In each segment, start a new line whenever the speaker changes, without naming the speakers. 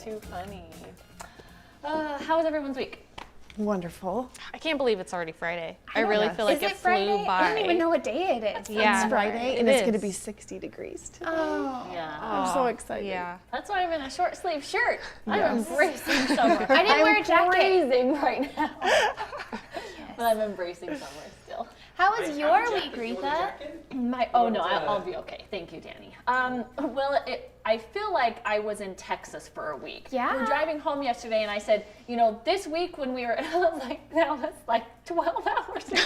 too funny. How was everyone's week?
Wonderful.
I can't believe it's already Friday. I really feel like it flew by.
I don't even know what day it is.
Yeah,
It's Friday, and it's going to be 60 degrees today.
Oh.
Yeah.
I'm so excited.
Yeah.
That's why I'm in a short sleeve shirt. I'm embracing summer.
I didn't wear a jacket.
I'm freezing right now. But I'm embracing summer still.
How was your week, Retha?
I'll be okay. Thank you, Danny. I feel like I was in Texas for a week.
Yeah.
We were driving home yesterday, and I said, this week when we were, I was like, that was like 12 hours ago.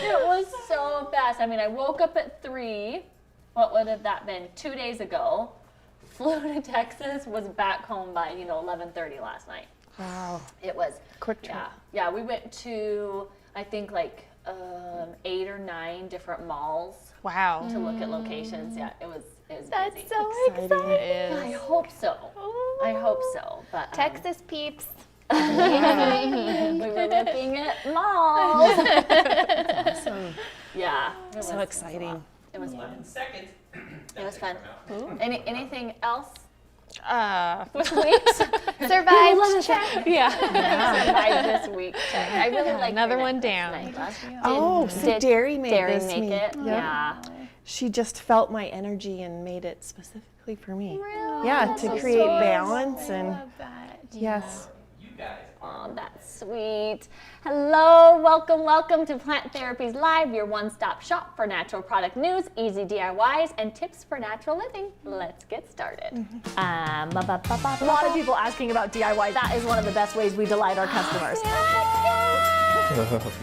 It was so fast. I mean, I woke up at 3. What would have that been? 2 days ago. Flew to Texas. Was back home by 11:30 last night.
Wow.
It was
Quick trip.
Yeah. We went to I think like 8 or 9 different malls.
Wow.
To look at locations. Yeah, it was
That's
busy.
so
Exciting.
exciting.
It is.
I hope so. I hope so. But
Texas peeps.
we were looking at malls.
Awesome.
Yeah. It was
So exciting.
It was fun.
Second.
It was fun. Anything else?
With
Weeks?
Survived. Check.
yeah.
Survived this week. I really like
Another one down.
Oh, so Derry made
Derry
this
make
me.
it?
Yep.
Yeah.
She just felt my energy and made it specifically for me.
Really?
Yeah,
That's
to
so
create
sweet.
balance
I
and
love that.
yes.
You guys are.
Oh, that's sweet. Hello, welcome to Plant Therapies Live, your one-stop shop for natural product news, easy DIYs, and tips for natural living. Let's get started.
A lot of people asking about DIY. That is one of the best ways we delight our customers.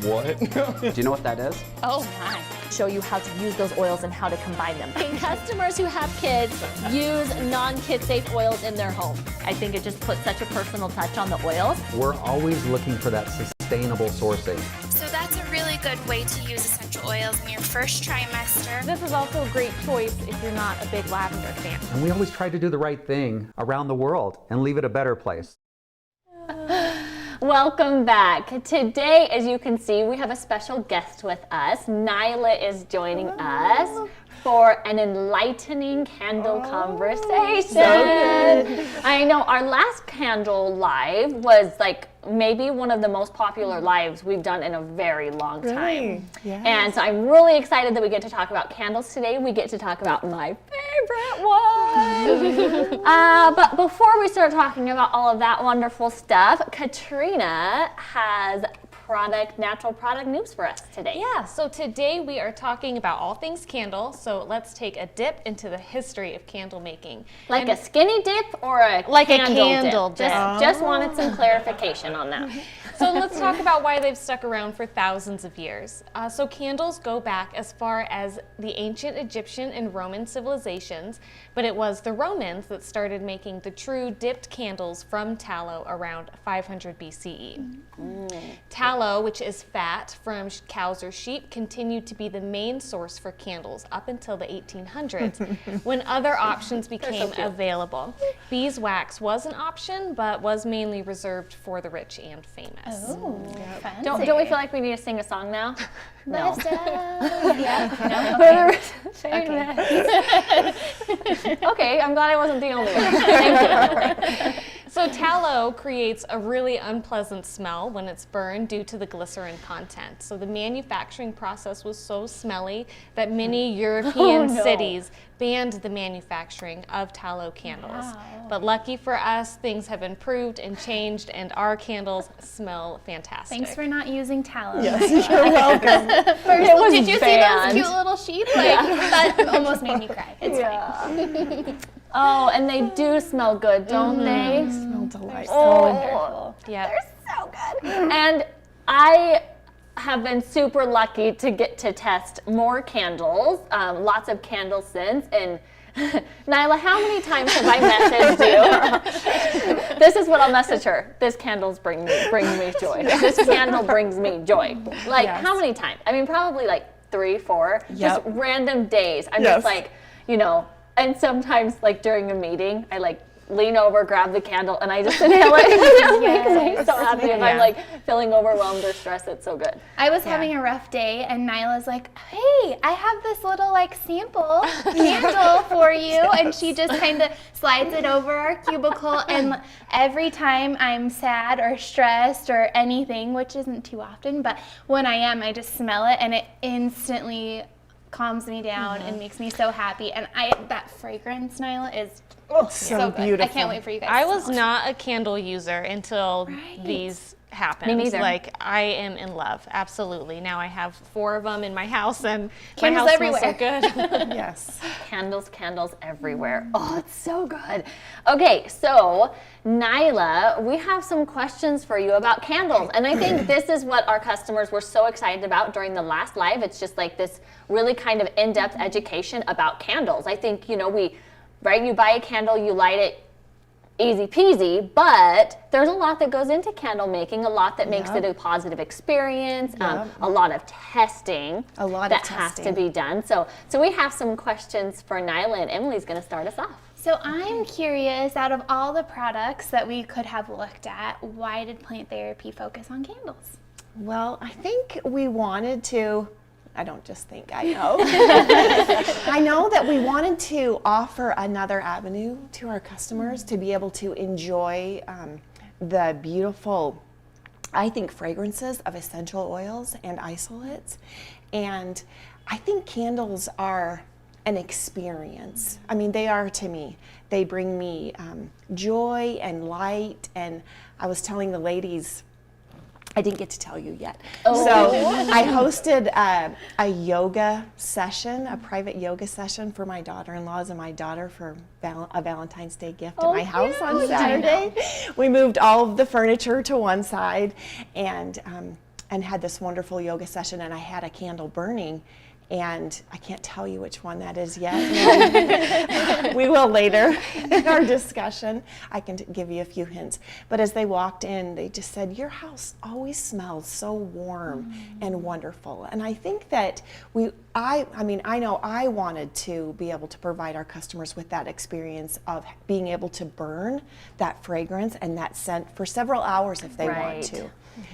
What?
Do you know what that is?
Oh my. Show you how to use those oils and how to combine them.
Can customers who have kids use non-kid safe oils in their home?
I think it just puts such a personal touch on the oils.
We're always looking for that sustainable sourcing.
So that's a really good way to use essential oils in your first trimester.
This is also a great choice if you're not a big lavender fan.
And we always try to do the right thing around the world and leave it a better place.
Welcome back. Today, as you can see, we have a special guest with us. Nyla is joining us for an enlightening candle conversation.
So good.
I know our last candle live was like maybe one of the most popular lives we've done in a very long time.
Really? Yes.
And so I'm really excited that we get to talk about candles today. We get to talk about my favorite one. But before we start talking about all of that wonderful stuff, Katrina has natural product news for us today.
Yeah, so today we are talking about all things candle. So let's take a dip into the history of candle making.
Like a skinny dip or a
Like a
candle
candle dip.
Just wanted some clarification on that.
So let's talk about why they've stuck around for thousands of years. So candles go back as far as the ancient Egyptian and Roman civilizations, but it was the Romans that started making the true dipped candles from tallow around 500 BCE. Tallow, which is fat from cows or sheep, continued to be the main source for candles up until the 1800s, when other options became available. Beeswax was an option, but was mainly reserved for the rich and famous.
Oh, fancy.
Don't we feel like we need to sing a song now? No.
Yeah.
Okay, I'm glad I wasn't the only one. Thank you.
So tallow creates a really unpleasant smell when it's burned due to the glycerin content. So the manufacturing process was so smelly that many European cities banned the manufacturing of tallow candles.
Wow.
But lucky for us, things have improved and changed, and our candles smell fantastic.
Thanks for not using tallow.
Yes, you're welcome.
Did you see
banned.
those cute little sheets? That almost made me cry. It's fine.
Oh, and they do smell good, don't they?
Smell delightful.
Oh,
Yeah.
they're so good. And I have been super lucky to get to test more candles, lots of candles since. And Nyla, how many times have I messaged you? This is what I'll message her. This candles bring me joy. This candle brings me joy. Like, how many times? I mean, probably like 3, 4. Just random days. I'm just like, and sometimes like during a meeting, I like lean over, grab the candle, and I just inhale it. It makes me so happy if I'm like feeling overwhelmed or stressed. It's so good.
I was having a rough day, and Nyla's like, hey, I have this little like sample candle for you. And she just kind of slides it over our cubicle. And every time I'm sad or stressed or anything, which isn't too often, but when I am, I just smell it, and it instantly calms me down and makes me so happy. And that fragrance, Nyla, is so good.
beautiful.
I can't wait for you guys
I
to
was
smell it.
not a candle user until these happened.
Me neither.
Like, I am in love, absolutely. Now I have 4 of them in my house, and
Candles
my house smells so
everywhere.
good.
Yes.
Candles everywhere. Oh, it's so good. Okay, so Nyla, we have some questions for you about candles. And I think this is what our customers were so excited about during the last live. It's just like this really kind of in-depth education about candles. I think, you buy a candle, you light it, easy peasy, but there's a lot that goes into candle making, a lot that makes it a positive experience, a lot of testing that has to be done. So we have some questions for Nyla, and Emilee's going to start us off.
So I'm curious, out of all the products that we could have looked at, why did Plant Therapy focus on candles?
Well, I think we wanted to, I don't just think, I know. I know that we wanted to offer another avenue to our customers to be able to enjoy the beautiful, I think, fragrances of essential oils and isolates. And I think candles are an experience. I mean, they are to me. They bring me joy and light. And I was telling the ladies, I didn't get to tell you yet. So I hosted a yoga session, a private yoga session for my daughter-in-laws and my daughter for a Valentine's Day gift at my house on Saturday. We moved all of the furniture to one side and had this wonderful yoga session, and I had a candle burning. And I can't tell you which one that is yet. We will later in our discussion. I can give you a few hints. But as they walked in, they just said, your house always smells so warm and wonderful. And I think that I know I wanted to be able to provide our customers with that experience of being able to burn that fragrance and that scent for several hours if they want to.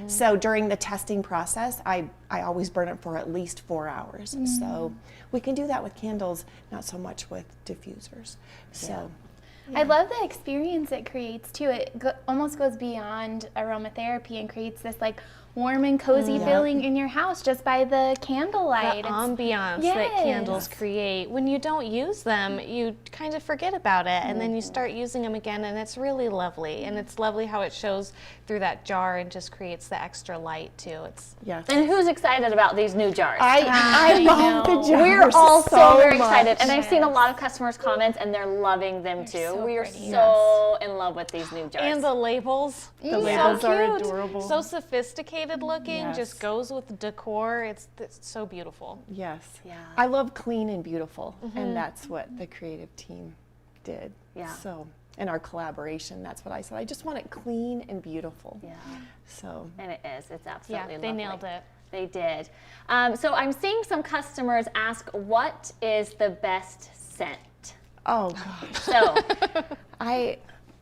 So during the testing process, I always burn it for at least 4 hours. So we can do that with candles, not so much with diffusers. So
I love the experience it creates too. It almost goes beyond aromatherapy and creates this like warm and cozy feeling in your house just by the candlelight.
The ambiance that candles create. When you don't use them, you kind of forget about it, and then you start using them again, and it's really lovely. And it's lovely how it shows through that jar and just creates the extra light too.
And who's excited about these new jars?
I love the jars.
We're all so very
much.
excited, and I've seen a lot of customers' comments, and they're loving them too. We are so in love with these new jars.
And the labels.
The labels
so
are
cute.
adorable.
So sophisticated looking, just goes with the decor. It's so beautiful.
Yes. Yeah. I love clean and beautiful, and that's what the creative team did.
Yeah.
So, in our collaboration, that's what I said. I just want it clean and beautiful. Yeah. So.
And it is. It's absolutely
Yeah, they
lovely.
nailed it.
They did. So I'm seeing some customers ask, what is the best scent?
Oh gosh.
So
I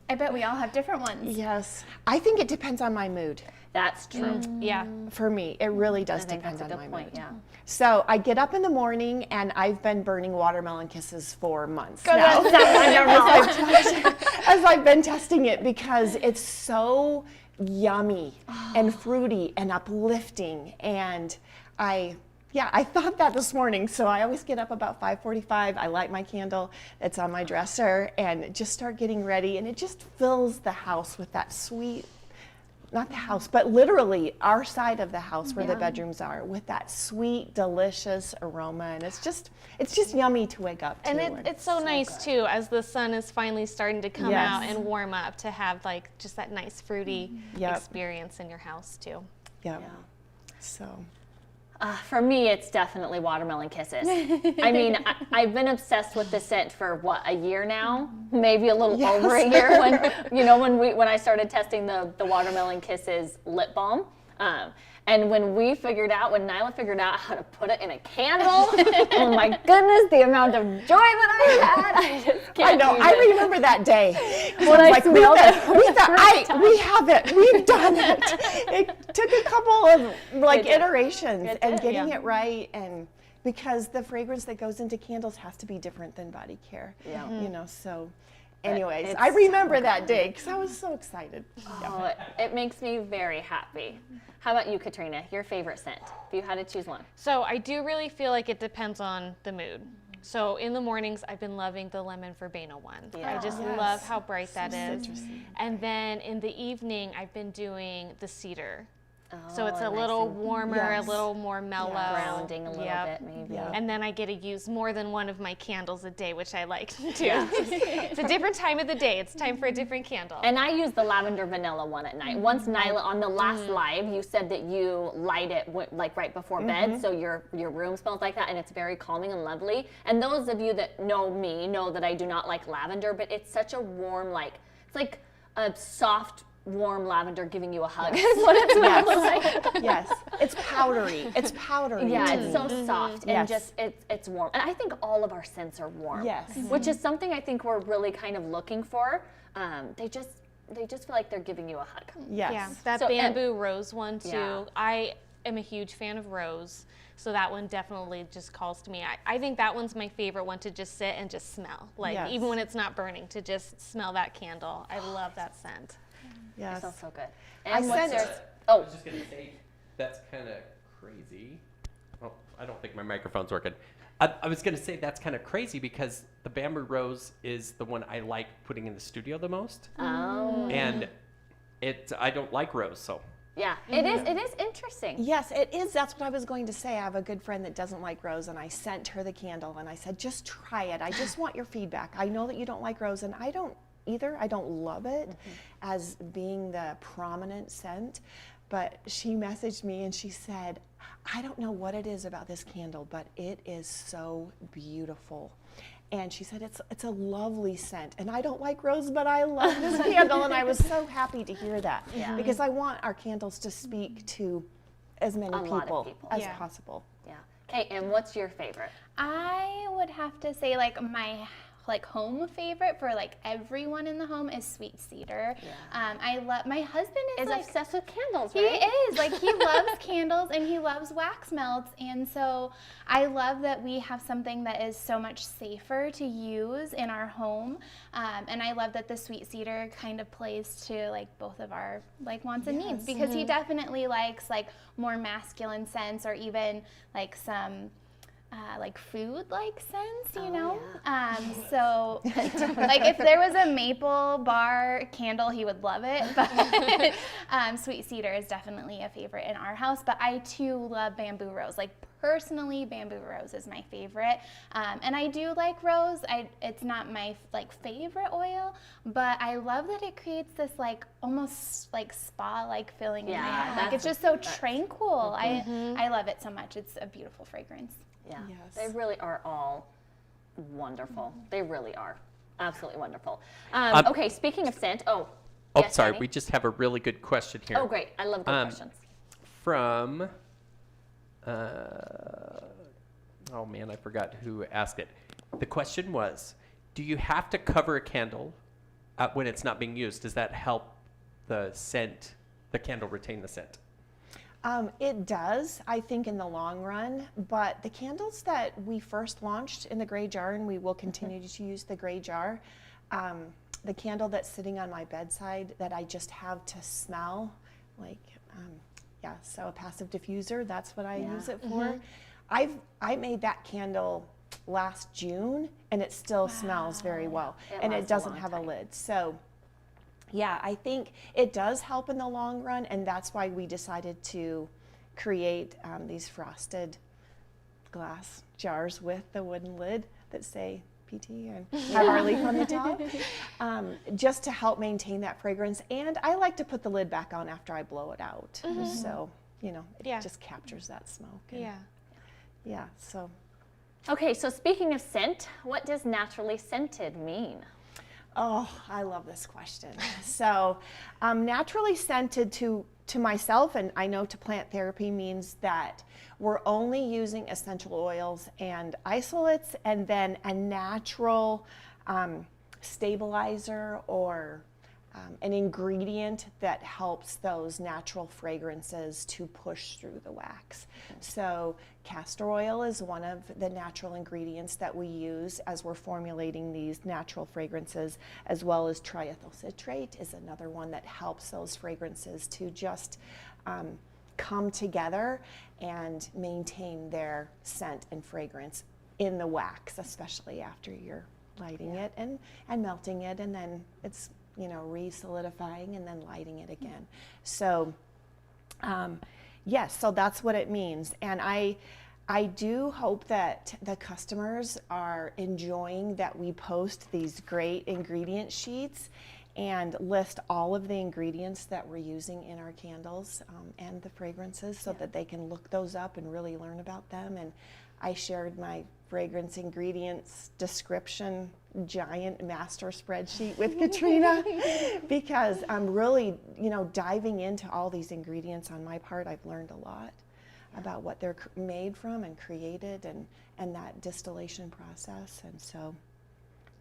bet we all have different ones.
Yes. I think it depends on my mood.
that's true.
Yeah.
For me, it really does
I think
depend
that's a
on
good
my
point.
mood.
Yeah.
So I get up in the morning and I've been burning watermelon kisses for months
Go
now.
that's
As I've been testing it because it's so yummy and fruity and uplifting, and I thought that this morning. So I always get up about 5:45. I light my candle. It's on my dresser and just start getting ready, and it just fills the house with that sweet, not the house, but literally our side of the house where the bedrooms are, with that sweet, delicious aroma, and it's just yummy to wake up to.
And it's so nice too, as the sun is finally starting to come
Yes.
out and warm up, to have like just that nice fruity
Yep.
experience in your house too.
Yeah. So.
For me, it's definitely watermelon kisses. I mean, I've been obsessed with the scent for a year now, maybe a little over a year. When I started testing the watermelon kisses lip balm, And when Nyla figured out how to put it in a candle, oh my goodness, the amount of joy that I had. I just can't.
I know. I remember that day.
When I smelled it.
We have it. We've done it. It took a couple of iterations and getting it right, and because the fragrance that goes into candles has to be different than body care.
Yeah.
You know, so. Anyways, I remember that day because I was so excited.
Oh, it makes me very happy. How about you, Katrina? Your favorite scent, if you had to choose one?
So I do really feel like it depends on the mood. So in the mornings, I've been loving the lemon verbena one. I just love how bright that is. And then in the evening, I've been doing the cedar. So it's a little warmer, a little more mellow.
Grounding a little bit, maybe.
And then I get to use more than one of my candles a day, which I like to do. It's a different time of the day. It's time for a different candle.
And I use the lavender vanilla one at night. Once Nyla, on the last live, you said that you light it like right before bed, so your room smells like that, and it's very calming and lovely. And those of you that know me know that I do not like lavender, but it's such a warm, it's like a soft, warm lavender giving you a hug. Is what it smells like.
Yes, it's powdery. It's powdery.
Yeah, it's so soft and just it's warm. And I think all of our scents are warm.
Yes.
Which is something I think we're really kind of looking for. They just feel like they're giving you a hug.
Yes.
Yeah, that
So,
bamboo rose one too.
Yeah.
I am a huge fan of rose, so that one definitely just calls to me. I think that one's my favorite one to just sit and just smell. Like even when it's not burning, to just smell that candle. I love that scent.
Yes.
It smells so good.
I
And what's
sent-
yours?
I was just going to say, that's kind of crazy. Oh, I don't think my microphone's working. I was going to say that's kind of crazy because the bamboo rose is the one I like putting in the studio the most.
Oh.
And I don't like rose, so.
Yeah, it is interesting.
Yes, it is. That's what I was going to say. I have a good friend that doesn't like rose, and I sent her the candle, and I said, just try it. I just want your feedback. I know that you don't like rose, and I don't either. I don't love it as being the prominent scent, but she messaged me and she said, I don't know what it is about this candle, but it is so beautiful. And she said, it's a lovely scent. And I don't like rose, but I love this candle. And I was so happy to hear that because I want our candles to speak to as many
lot of
people
people.
as possible.
Yeah. Okay, and what's your favorite?
I would have to say my home favorite for everyone in the home is sweet cedar. I love, my husband is
obsessed with candles,
he
right?
is he loves candles and he loves wax melts, and so I love that we have something that is so much safer to use in our home, and I love that the sweet cedar kind of plays to both of our wants and needs, because he definitely likes more masculine scents, or even some food-like scents, you know? So, if there was a maple bar candle, he would love it, but sweet cedar is definitely a favorite in our house, but I, too, love bamboo rose. Personally, bamboo rose is my favorite, and I do like rose. It's not my, favorite oil, but I love that it creates this, almost, spa-like feeling in my home. It's just so tranquil. I love it so much. It's a beautiful fragrance.
Yeah,
Yes.
they really are all wonderful. They really are absolutely wonderful. Okay, speaking of scent, yes,
Sorry,
Danny?
we just have a really good question here.
Oh, great. I love good questions.
From, oh man, I forgot who asked it. The question was, do you have to cover a candle when it's not being used? Does that help the candle retain the scent?
It does, I think, in the long run, but the candles that we first launched in the gray jar, and we will continue to use the gray jar, the candle that's sitting on my bedside that I just have to smell, so a passive diffuser, that's what I use it for. I made that candle last June, and it still smells very well, and it doesn't have a lid. So. Yeah, I think it does help in the long run, and that's why we decided to create these frosted glass jars with the wooden lid that say PT and have our leaf on the top, just to help maintain that fragrance. And I like to put the lid back on after I blow it out, so it just captures that smoke. And, yeah. So.
Okay, so speaking of scent, what does naturally scented mean?
Oh, I love this question. So, naturally scented to myself, and I know to plant therapy, means that we're only using essential oils and isolates, and then a natural stabilizer or an ingredient that helps those natural fragrances to push through the wax. So castor oil is one of the natural ingredients that we use as we're formulating these natural fragrances, as well as triethyl citrate is another one that helps those fragrances to just come together and maintain their scent and fragrance in the wax, especially after you're lighting it and melting it, and then it's re-solidifying and then lighting it again. So yes, so that's what it means. And I do hope that the customers are enjoying that we post these great ingredient sheets and list all of the ingredients that we're using in our candles and the fragrances, so that they can look those up and really learn about them. And I shared my fragrance ingredients description giant master spreadsheet with Katrina because I'm really, diving into all these ingredients on my part. I've learned a lot about what they're made from and created, and that distillation process. And so,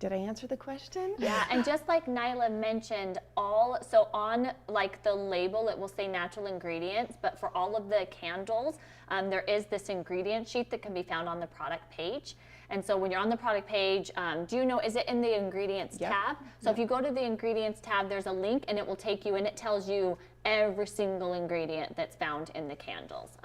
did I answer the question?
Yeah, and just like Nyla mentioned, so on like the label it will say natural ingredients, but for all of the candles, there is this ingredient sheet that can be found on the product page. And so when you're on the product page, is it in the ingredients tab? So if you go to the ingredients tab, there's a link and it will take you, and it tells you every single ingredient that's found in the candles.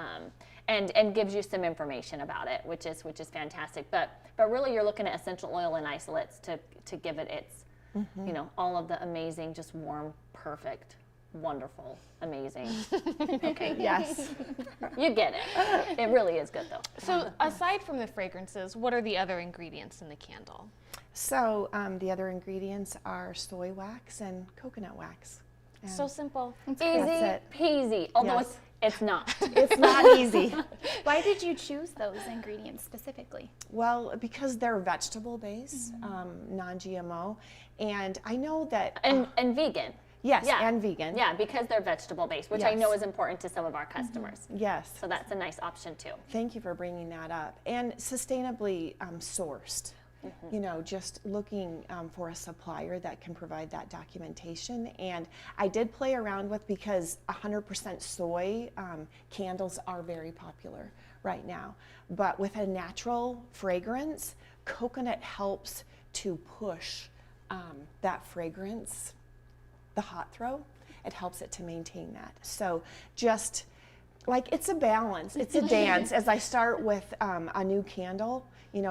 And gives you some information about it, which is fantastic. But really, you're looking at essential oil and isolates to give it its, all of the amazing, just warm, perfect, wonderful, amazing.
Okay, yes.
You get it. It really is good, though.
So aside from the fragrances, what are the other ingredients in the candle?
So the other ingredients are soy wax and coconut wax. And
So simple.
Easy
it.
peasy, although
Yes.
it's not.
it's not easy.
Why did you choose those ingredients specifically?
Well, because they're vegetable based, non-GMO, and I know that
And vegan.
yes,
Yeah.
and vegan.
Yeah, because they're vegetable based, which I
Yes.
know is important to some of our customers.
Yes.
So that's a nice option too.
Thank you for bringing that up. And sustainably sourced. Just looking for a supplier that can provide that documentation. And I did play around with, because 100% soy candles are very popular right now. But with a natural fragrance, coconut helps to push that fragrance, the hot throw. It helps it to maintain that. So just like, it's a balance, it's a dance. As I start with a new candle,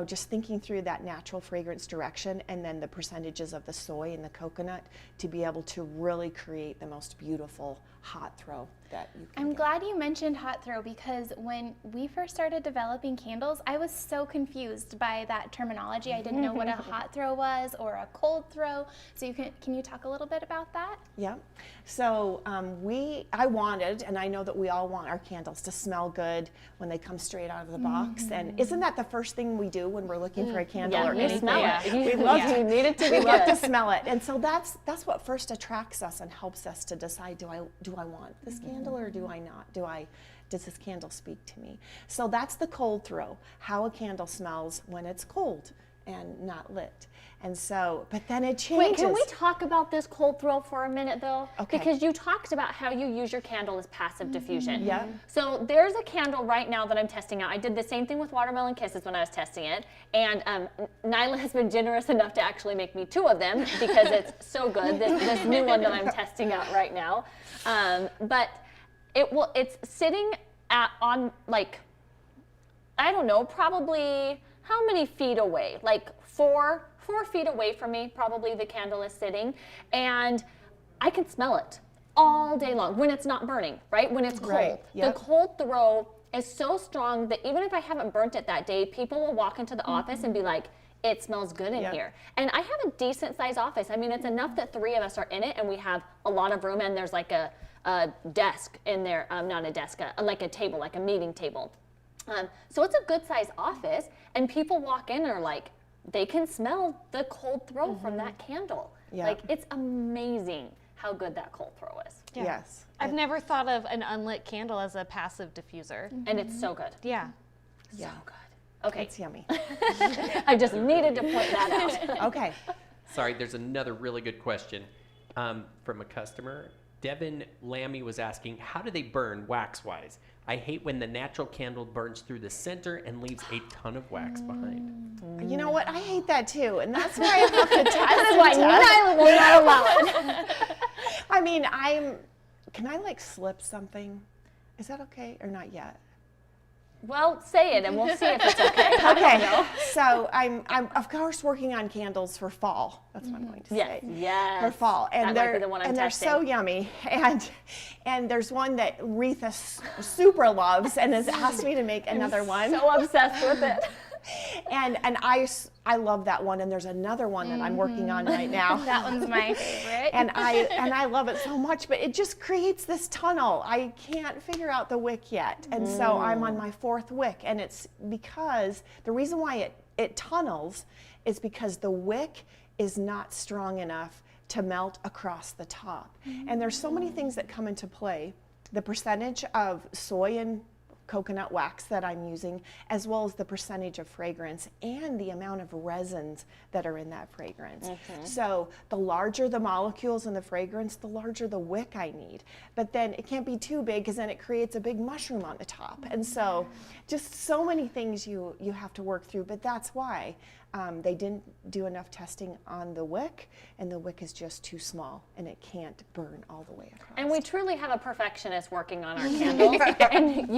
just thinking through that natural fragrance direction, and then the percentages of the soy and the coconut to be able to really create the most beautiful hot throw that you can
I'm
get.
glad you mentioned hot throw, because when we first started developing candles, I was so confused by that terminology. I didn't know what a hot throw was or a cold throw. So can you talk a little bit about that?
Yeah. So I wanted, and I know that we all want our candles to smell good when they come straight out of the box. And isn't that the first thing we do when we're looking for a candle or
you
anything?
smell it.
We love
You need it to be
we love to
good.
smell it. And so that's what first attracts us and helps us to decide, do I want this candle or do I not? Does this candle speak to me? So that's the cold throw, how a candle smells when it's cold and not lit. And so, but then it changes.
Wait, can we talk about this cold throw for a minute, though?
Okay.
Because you talked about how you use your candle as passive diffusion.
Yeah.
So there's a candle right now that I'm testing out. I did the same thing with Watermelon Kisses when I was testing it. And Nyla has been generous enough to actually make me 2 of them because it's so good, this new one that I'm testing out right now. But it's sitting on, like, I don't know, probably how many feet away? Like 4 feet away from me, probably the candle is sitting, and I can smell it all day long when it's not burning, right? When it's cold.
Right, yep.
The cold throw is so strong that even if I haven't burnt it that day, people will walk into the office and be like, it smells good in
Yep.
here. And I have a decent sized office. I mean, it's enough that 3 of us are in it and we have a lot of room, and there's like a desk in there, not a desk, like a table, like a meeting table. So it's a good sized office, and people walk in and are like, they can smell the cold throw from that candle.
Yeah.
Like, it's amazing how good that cold throw is.
Yeah.
Yes.
I've never thought of an unlit candle as a passive diffuser.
And it's so good.
Yeah.
Yeah.
So good. Okay,
It's yummy.
I just needed to point that out.
Okay.
Sorry, there's another really good question from a customer. Devin Lammy was asking, how do they burn wax-wise? I hate when the natural candle burns through the center and leaves a ton of wax behind.
You know what? I hate that too, and that's why I have to test.
That's why Nyla will not allow it.
I mean, can I like slip something? Is that okay or not yet?
Well, say it and we'll see if it's okay.
Okay. So I'm of course working on candles for fall. That's what I'm going to
Yes,
say.
yes.
For fall, and
That might be the one I'm
they're
testing.
so yummy. And there's one that Retha super loves and has asked me to make another one.
So obsessed with it.
And I love that one. And there's another one that I'm working on right now.
That one's my favorite.
And I love it so much, but it just creates this tunnel. I can't figure out the wick yet. And so I'm on my 4th wick, and it's because the reason why it tunnels is because the wick is not strong enough to melt across the top. And there's so many things that come into play. The percentage of soy and coconut wax that I'm using, as well as the percentage of fragrance and the amount of resins that are in that fragrance. So the larger the molecules in the fragrance, the larger the wick I need. But then it can't be too big because then it creates a big mushroom on the top. And so just so many things you have to work through, but that's why they didn't do enough testing on the wick, and the wick is just too small and it can't burn all the way across.
And we truly have a perfectionist working on our candles, and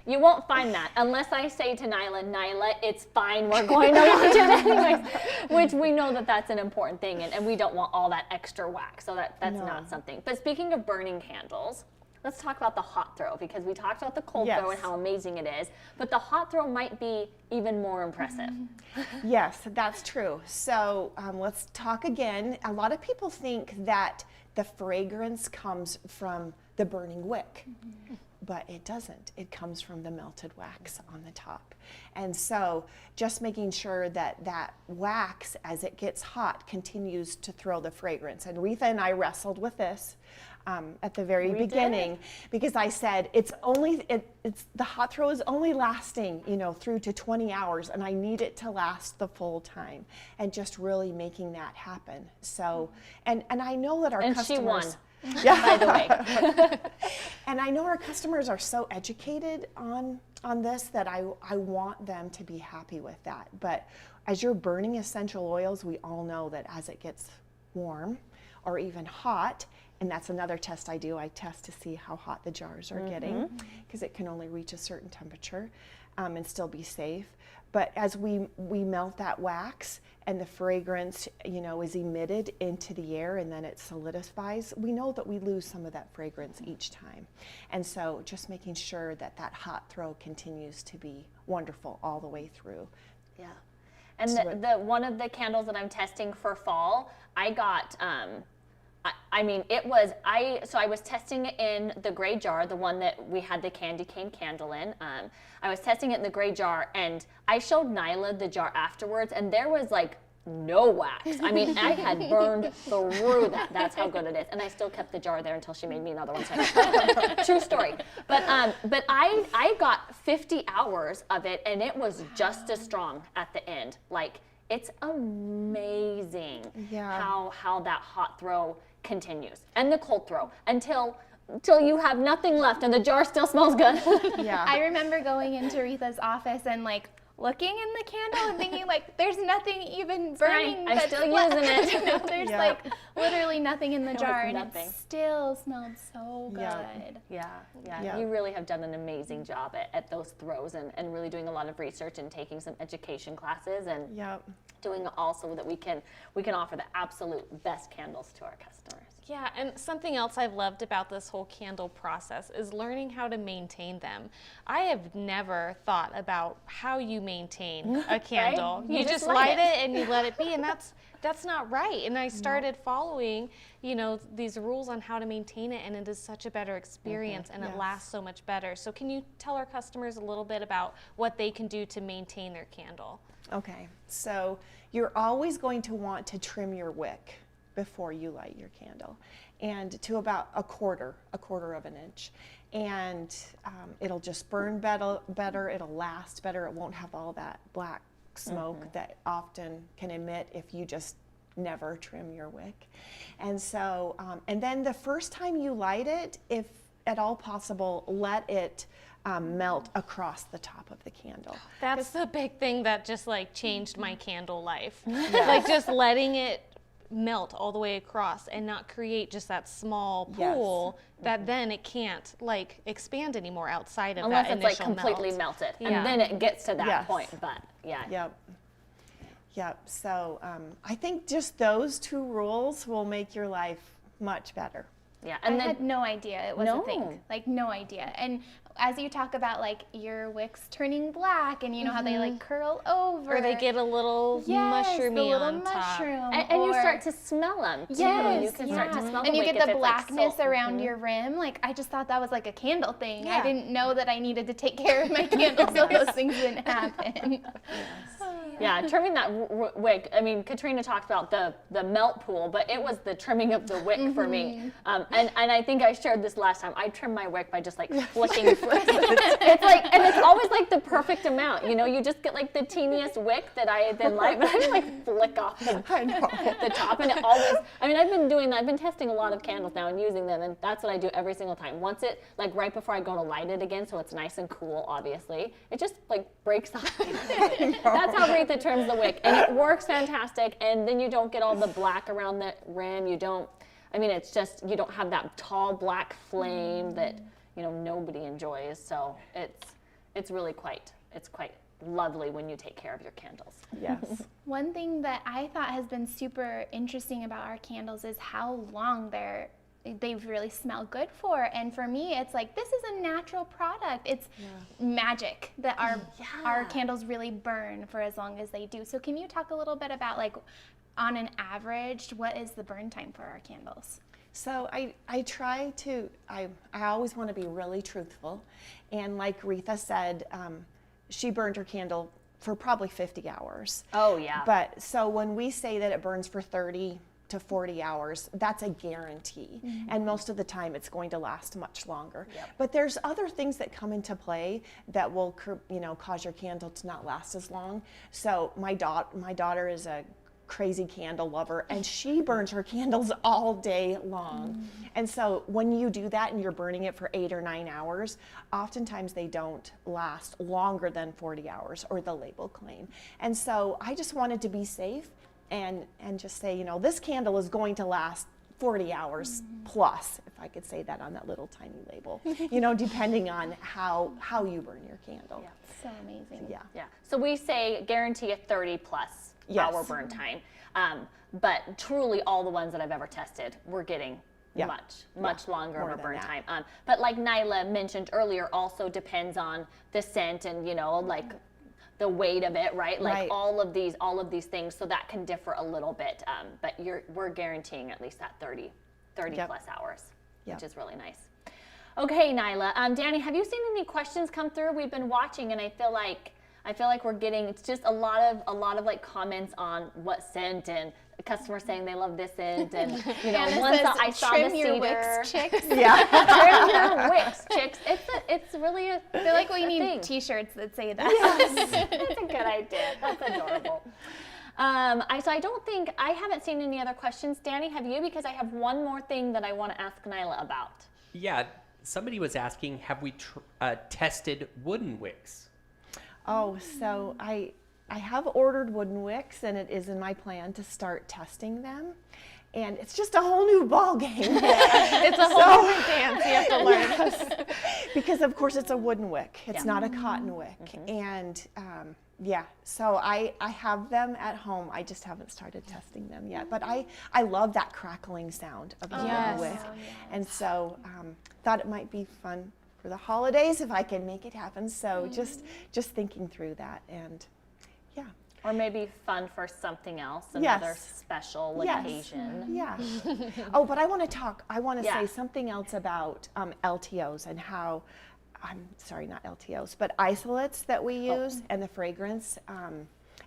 you won't find that unless I say to Nyla, it's fine, we're going to launch it anyways, which we know that that's an important thing, and we don't want all that extra wax, so that's not something. But speaking of burning candles, let's talk about the hot throw, because we talked about the cold throw and how amazing it is, but the hot throw might be even more impressive.
Yes, that's true. So let's talk again. A lot of people think that the fragrance comes from the burning wick, but it doesn't. It comes from the melted wax on the top. And so just making sure that that wax, as it gets hot, continues to throw the fragrance. And Retha and I wrestled with this at the very beginning, because I said it's the hot throw is only lasting, through to 20 hours, and I need it to last the full time, and just really making that happen. So, and I know that our
And
customers.
she won.
Yeah.
By the way.
And I know our customers are so educated on this that I want them to be happy with that. But as you're burning essential oils, we all know that as it gets warm or even hot, and that's another test I do. I test to see how hot the jars are getting, because it can only reach a certain temperature and still be safe. But as we melt that wax and the fragrance, is emitted into the air and then it solidifies, we know that we lose some of that fragrance each time. And so just making sure that that hot throw continues to be wonderful all the way through.
Yeah. And the one of the candles that I'm testing for fall, I got I was testing it in the gray jar, the one that we had the candy cane candle in. I was testing it in the gray jar, and I showed Nyla the jar afterwards, and there was like no wax. I mean, I had burned through that. That's how good it is. And I still kept the jar there until she made me another one. True story. But I got 50 hours of it, and it was just as strong at the end. Like, it's amazing how that hot throw continues, and the cold throw, until you have nothing left and the jar still smells good.
Yeah.
I remember going into Retha's office and looking in the candle and thinking there's nothing even burning.
I'm
that's
still
left.
using it.
There's literally nothing in the jar, and
nothing.
it still smelled so good.
Yeah. You really have done an amazing job at those throws, and really doing a lot of research and taking some education classes, and doing it all so that we can offer the absolute best candles to our customers.
Yeah, and something else I've loved about this whole candle process is learning how to maintain them. I have never thought about how you maintain a candle.
Right?
You just light it and you let it be, and that's not right. And I started following, these rules on how to maintain it, and it is such a better experience, and it lasts so much better. So can you tell our customers a little bit about what they can do to maintain their candle?
Okay, so you're always going to want to trim your wick. before you light your candle, and to about a quarter of an inch. And it'll just burn better, it'll last better, it won't have all that black smoke that often can emit if you just never trim your wick. And so, and then the first time you light it, if at all possible, let it melt across the top of the candle.
That's the big thing that just like changed my candle life. Like just letting it melt all the way across and not create just that small pool that then it can't like expand anymore outside of
Unless
that
it's like
initial
completely
melt.
melted,
Yeah.
and then it gets to that
Yes.
point. But yeah.
Yep. So I think just those 2 rules will make your life much better.
Yeah,
I
and then
had no idea it was a
No.
thing. Like no idea. And as you talk about like your wicks turning black and you know how they like curl over.
Or they get a little
yes,
mushroomy
the little
on top.
mushroom.
and you
or-
start to smell them too.
Yes,
You can start to smell
and you
wick
get
if
the
it's, like,
blackness
salt.
around your rim. Like I just thought that was like a candle thing.
Yeah.
I didn't know that I needed to take care of my candle so those things didn't happen.
Yeah, trimming that wick. I mean, Katrina talked about the melt pool, but it was the trimming of the wick for me. And I think I shared this last time. I trim my wick by just like flicking. It's like, and it's always like the perfect amount. You know, you just get like the teeniest wick that I then light, but I just like flick off the top, and it always. I mean, I've been doing that. I've been testing a lot of candles now and using them, and that's what I do every single time. Once it like right before I go to light it again, so it's nice and cool. Obviously, it just like breaks off. That's how Retha trims the wick, and it works fantastic. And then you don't get all the black around the rim. You don't. I mean, it's just you don't have that tall black flame that nobody enjoys. So it's really quite lovely when you take care of your candles.
Yes.
One thing that I thought has been super interesting about our candles is how long they really smell good for. And for me, it's like, this is a natural product. It's magic that our candles really burn for as long as they do. So can you talk a little bit about like, on an average, what is the burn time for our candles?
So I try to, I always want to be really truthful. And like Retha said, she burned her candle for probably 50 hours.
Oh yeah.
But so when we say that it burns for 30 to 40 hours, that's a guarantee. And most of the time it's going to last much longer. But there's other things that come into play that will cause your candle to not last as long. So my daughter is a crazy candle lover, and she burns her candles all day long. And so when you do that and you're burning it for 8 or 9 hours, oftentimes they don't last longer than 40 hours, or the label claim. And so I just wanted to be safe and just say, this candle is going to last 40 hours plus, if I could say that on that little tiny label, depending on how you burn your candle.
So amazing.
Yeah. So we say guarantee a 30 plus hour burn time. But truly all the ones that I've ever tested, we're getting much longer of a burn time. But like Nyla mentioned earlier, also depends on the scent and, like the weight of it, right? Like all of these things. So that can differ a little bit. But we're guaranteeing at least that 30 plus hours, which is really nice. Okay, Nyla. Danny, have you seen any questions come through? We've been watching, and I feel like we're getting, it's just a lot of like comments on what scent, and customers saying they love this scent, and once I saw the cedar.
Wicks, chicks.
Trim your wicks, chicks. It's really a.
I feel like we need
thing.
T-shirts that say that.
That's a good idea. That's adorable. So I haven't seen any other questions. Danny, have you? Because I have one more thing that I want to ask Nyla about.
Yeah, somebody was asking, have we tested wooden wicks?
Oh, so I have ordered wooden wicks, and it is in my plan to start testing them. And it's just a whole new ball game.
It's a whole different dance you have to learn.
Yes, because of course it's a wooden wick. It's not a cotton wick. And so I have them at home. I just haven't started testing them yet. But I love that crackling sound of a wooden wick. And so thought it might be fun for the holidays if I can make it happen. So just thinking through that, and
Or maybe fun for something else, another special occasion.
Yeah. Oh, but I want to say something else about LTOs and how, I'm sorry, not LTOs, but isolates that we use and the fragrance.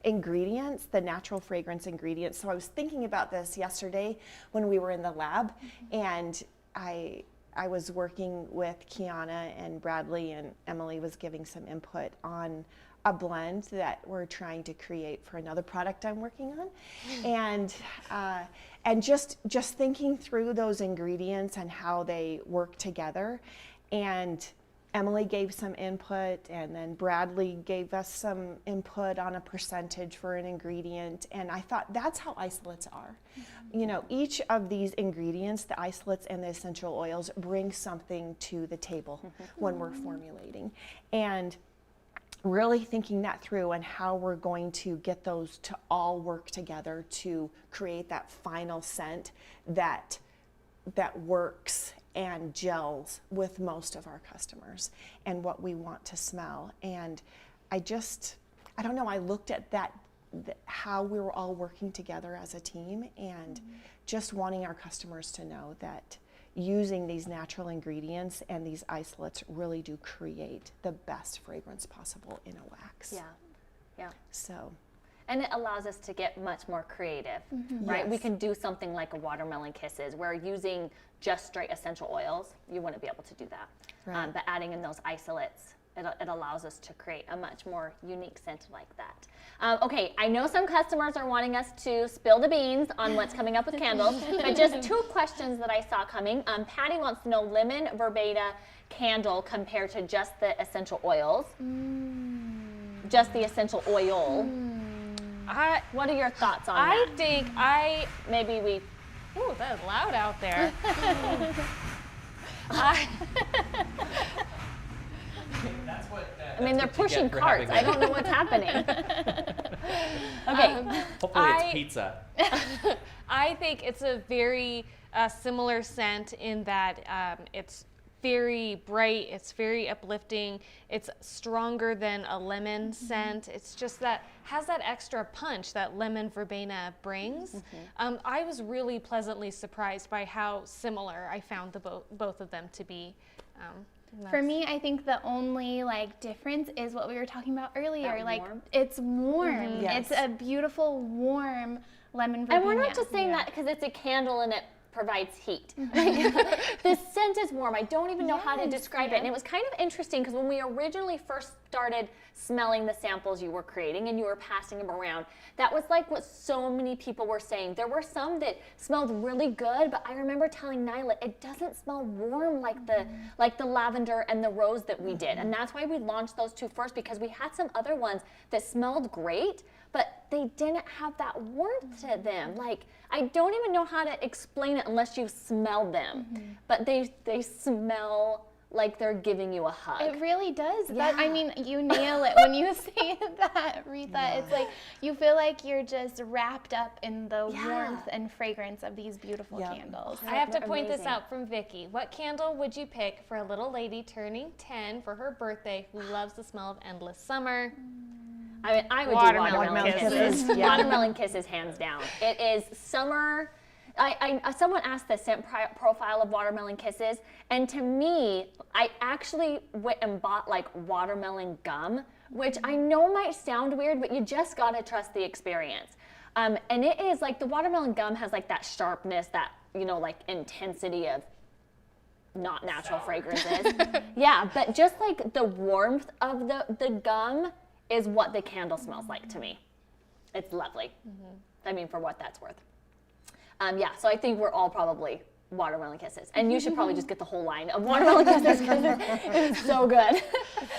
ingredients, the natural fragrance ingredients. So I was thinking about this yesterday when we were in the lab, and I was working with Kiana and Bradley, and Emilee was giving some input on a blend that we're trying to create for another product I'm working on, and just thinking through those ingredients and how they work together. And Emilee gave some input, and then Bradley gave us some input on a percentage for an ingredient, and I thought that's how isolates are. You know, each of these ingredients, the isolates and the essential oils, bring something to the table when we're formulating. And really thinking that through and how we're going to get those to all work together to create that final scent that works and gels with most of our customers and what we want to smell. And I don't know, I looked at how we were all working together as a team, and just wanting our customers to know that using these natural ingredients and these isolates really do create the best fragrance possible in a wax.
Yeah.
So.
And it allows us to get much more creative, right?
Yes.
We can do something like a Watermelon Kisses, where using just straight essential oils, you wouldn't be able to do that.
Right.
But adding in those isolates, it allows us to create a much more unique scent like that. Okay, I know some customers are wanting us to spill the beans on what's coming up with candles, but just 2 questions that I saw coming. Patty wants to know lemon verbena candle compared to just the essential oils. Just the essential oil. What are your thoughts on that?
I think
Maybe we...
Ooh, that is loud out there.
That's what.
I mean, they're pushing carts. I don't know what's happening. Okay.
Hopefully it's pizza.
I think it's a very similar scent in that it's very bright, it's very uplifting, it's stronger than a lemon scent. It's just that has that extra punch that lemon verbena brings. I was really pleasantly surprised by how similar I found the both of them to be.
For me, I think the only difference is what we were talking about earlier.
Warm?
It's warm.
Yes.
It's a beautiful warm lemon verbena.
And we're not just saying that because it's a candle and it provides heat. The scent is warm. I don't even know how to describe it. And it was kind of interesting because when we originally first started smelling the samples you were creating and you were passing them around, that was like what so many people were saying. There were some that smelled really good, but I remember telling Nyla, it doesn't smell warm like the lavender and the rose that we did. And that's why we launched those 2 first, because we had some other ones that smelled great, but they didn't have that warmth to them. I don't even know how to explain it unless you smell them. But they smell like they're giving you a hug.
It really does.
Yeah.
I mean, you nail it when you say that, Retha. Yeah. It's like you feel like you're just wrapped up in the warmth and fragrance of these beautiful candles.
I have to point this out from Vicky. What candle would you pick for a little lady turning 10 for her birthday who loves the smell of endless summer?
I mean, I would
Watermelon
do Watermelon
Kisses.
Kisses. Watermelon Kisses, hands down. It is summer. Someone asked the scent profile of Watermelon Kisses, and to me, I actually went and bought watermelon gum, which I know might sound weird, but you just gotta trust the experience. And it is the watermelon gum has that sharpness, that intensity of not natural fragrances. Yeah, but just the warmth of the gum is what the candle smells like to me. It's lovely. I mean, for what that's worth. So I think we're all probably Watermelon Kisses. And you should probably just get the whole line of Watermelon Kisses because it's so good.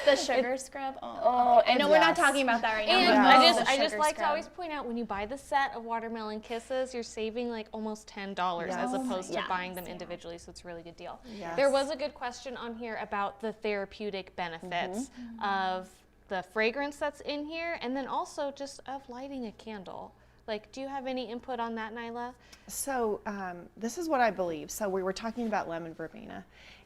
The sugar scrub. Oh, I know we're not talking about that right now.
And
but
I just like to always point out, when you buy the set of Watermelon Kisses, you're saving almost $10 as opposed to buying them individually, so it's a really good deal.
Yes.
There was a good question on here about the therapeutic benefits of the fragrance that's in here, and then also just of lighting a candle. Do you have any input on that, Nyla?
So this is what I believe. So we were talking about lemon verbena,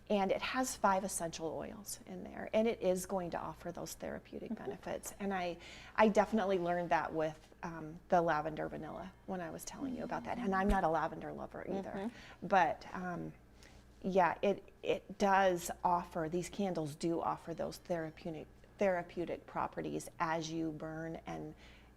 and it has 5 essential oils in there, and it is going to offer those therapeutic benefits. And I definitely learned that with the lavender vanilla when I was telling you about that. And I'm not a lavender lover either, but yeah, it does offer, these candles do offer those therapeutic properties as you burn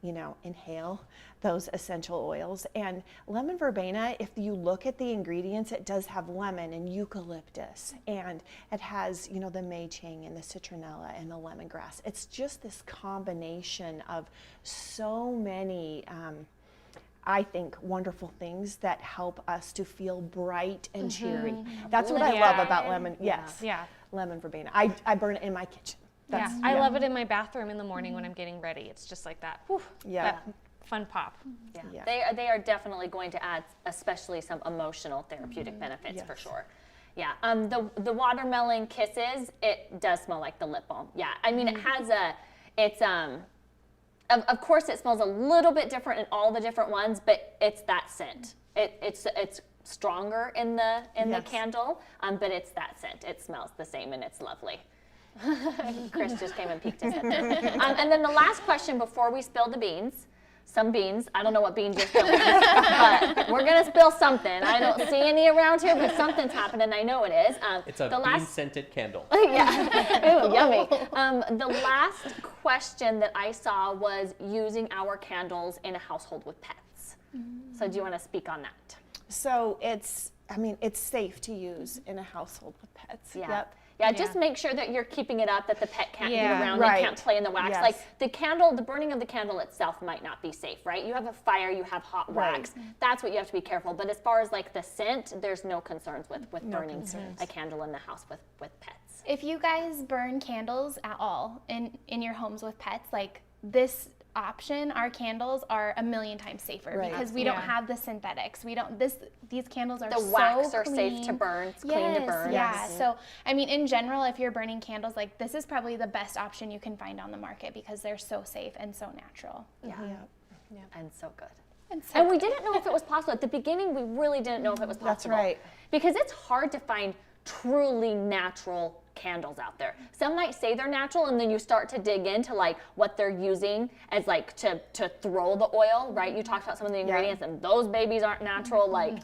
inhale those essential oils. And lemon verbena, if you look at the ingredients, it does have lemon and eucalyptus, and it has, the maychang and the citronella and the lemongrass. It's just this combination of so many, I think, wonderful things that help us to feel bright and cheery. That's what I love about lemon. Yes.
Yeah.
Lemon verbena. I burn it in my kitchen.
I love it in my bathroom in the morning when I'm getting ready. It's just like that. Whew,
Yeah.
that fun pop.
Yeah. They are definitely going to add, especially some emotional therapeutic benefits for sure. Yeah. The watermelon kisses, it does smell like the lip balm. Yeah. I mean, it has of course it smells a little bit different in all the different ones, but it's that scent. It's stronger in the candle, but it's that scent. It smells the same and it's lovely. Chris just came and peeked his head there. And then the last question before we spill the beans. Some beans. I don't know what beans you're spilling, but we're going to spill something. I don't see any around here, but something's happening. I know it is.
It's a bean-scented candle.
Yeah. Ooh, yummy. The last question that I saw was using our candles in a household with pets. So do you want to speak on that?
So it's safe to use in a household with pets.
Yeah.
Yep.
Yeah, just make sure that you're keeping it up, that the pet can't get around,
right.
they can't play in the wax.
Yes.
Like the burning of the candle itself might not be safe, right? You have a fire, you have hot wax. That's what you have to be careful. But as far as like the scent, there's no concerns with burning a candle in the house with pets.
If you guys burn candles at all in your homes with pets, like this option, our candles are a million times safer because we don't have the synthetics. These candles are
the
so
wax are
clean.
safe to burn. It's clean to burn.
Yeah. So I mean, in general, if you're burning candles, like this is probably the best option you can find on the market because they're so safe and so natural.
Yeah. And so good.
And
we didn't know if it was possible. At the beginning, we really didn't know if it was possible.
That's right.
Because it's hard to find truly natural candles out there. Some might say they're natural, and then you start to dig into like what they're using as like to throw the oil, right? You talked about some of the ingredients, and those babies aren't natural. Like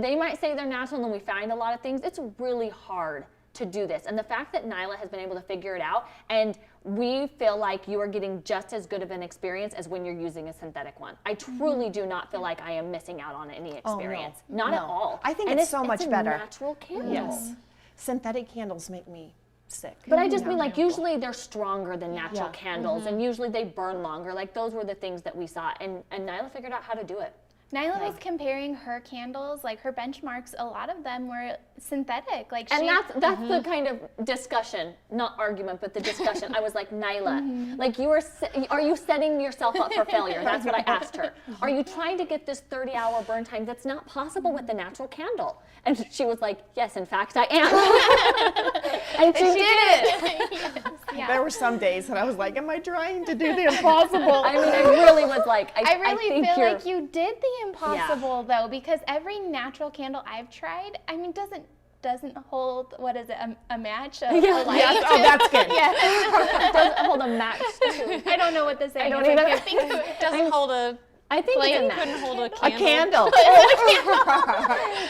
they might say they're natural, and then we find a lot of things. It's really hard to do this, and the fact that Nyla has been able to figure it out, and we feel like you are getting just as good of an experience as when you're using a synthetic one. I truly do not feel like I am missing out on any experience. Not at all.
I think
and
it's so much better.
It's a natural candle.
Yes. Synthetic candles make me sick.
But I just mean like usually they're stronger than natural candles, and usually they burn longer. Like those were the things that we saw, and Nyla figured out how to do it.
Nyla was comparing her candles, like her benchmarks, a lot of them were synthetic. Like
and that's the kind of discussion, not argument, but the discussion. I was like, Nyla, like are you setting yourself up for failure? That's what I asked her. Are you trying to get this 30-hour burn time that's not possible with the natural candle? And she was like, yes, in fact, I am. and she did it.
Yes.
There were some days that I was like, am I trying to do the impossible?
I mean, I really was like,
I really feel like you did the impossible though, because every natural candle I've tried, I mean, doesn't hold, what is it, a match? A light?
Yes. Oh, that's good.
Doesn't hold a match.
I don't know what to say.
I don't even
think it doesn't hold a
I think
flame,
it's a
couldn't hold a
A
candle.
candle.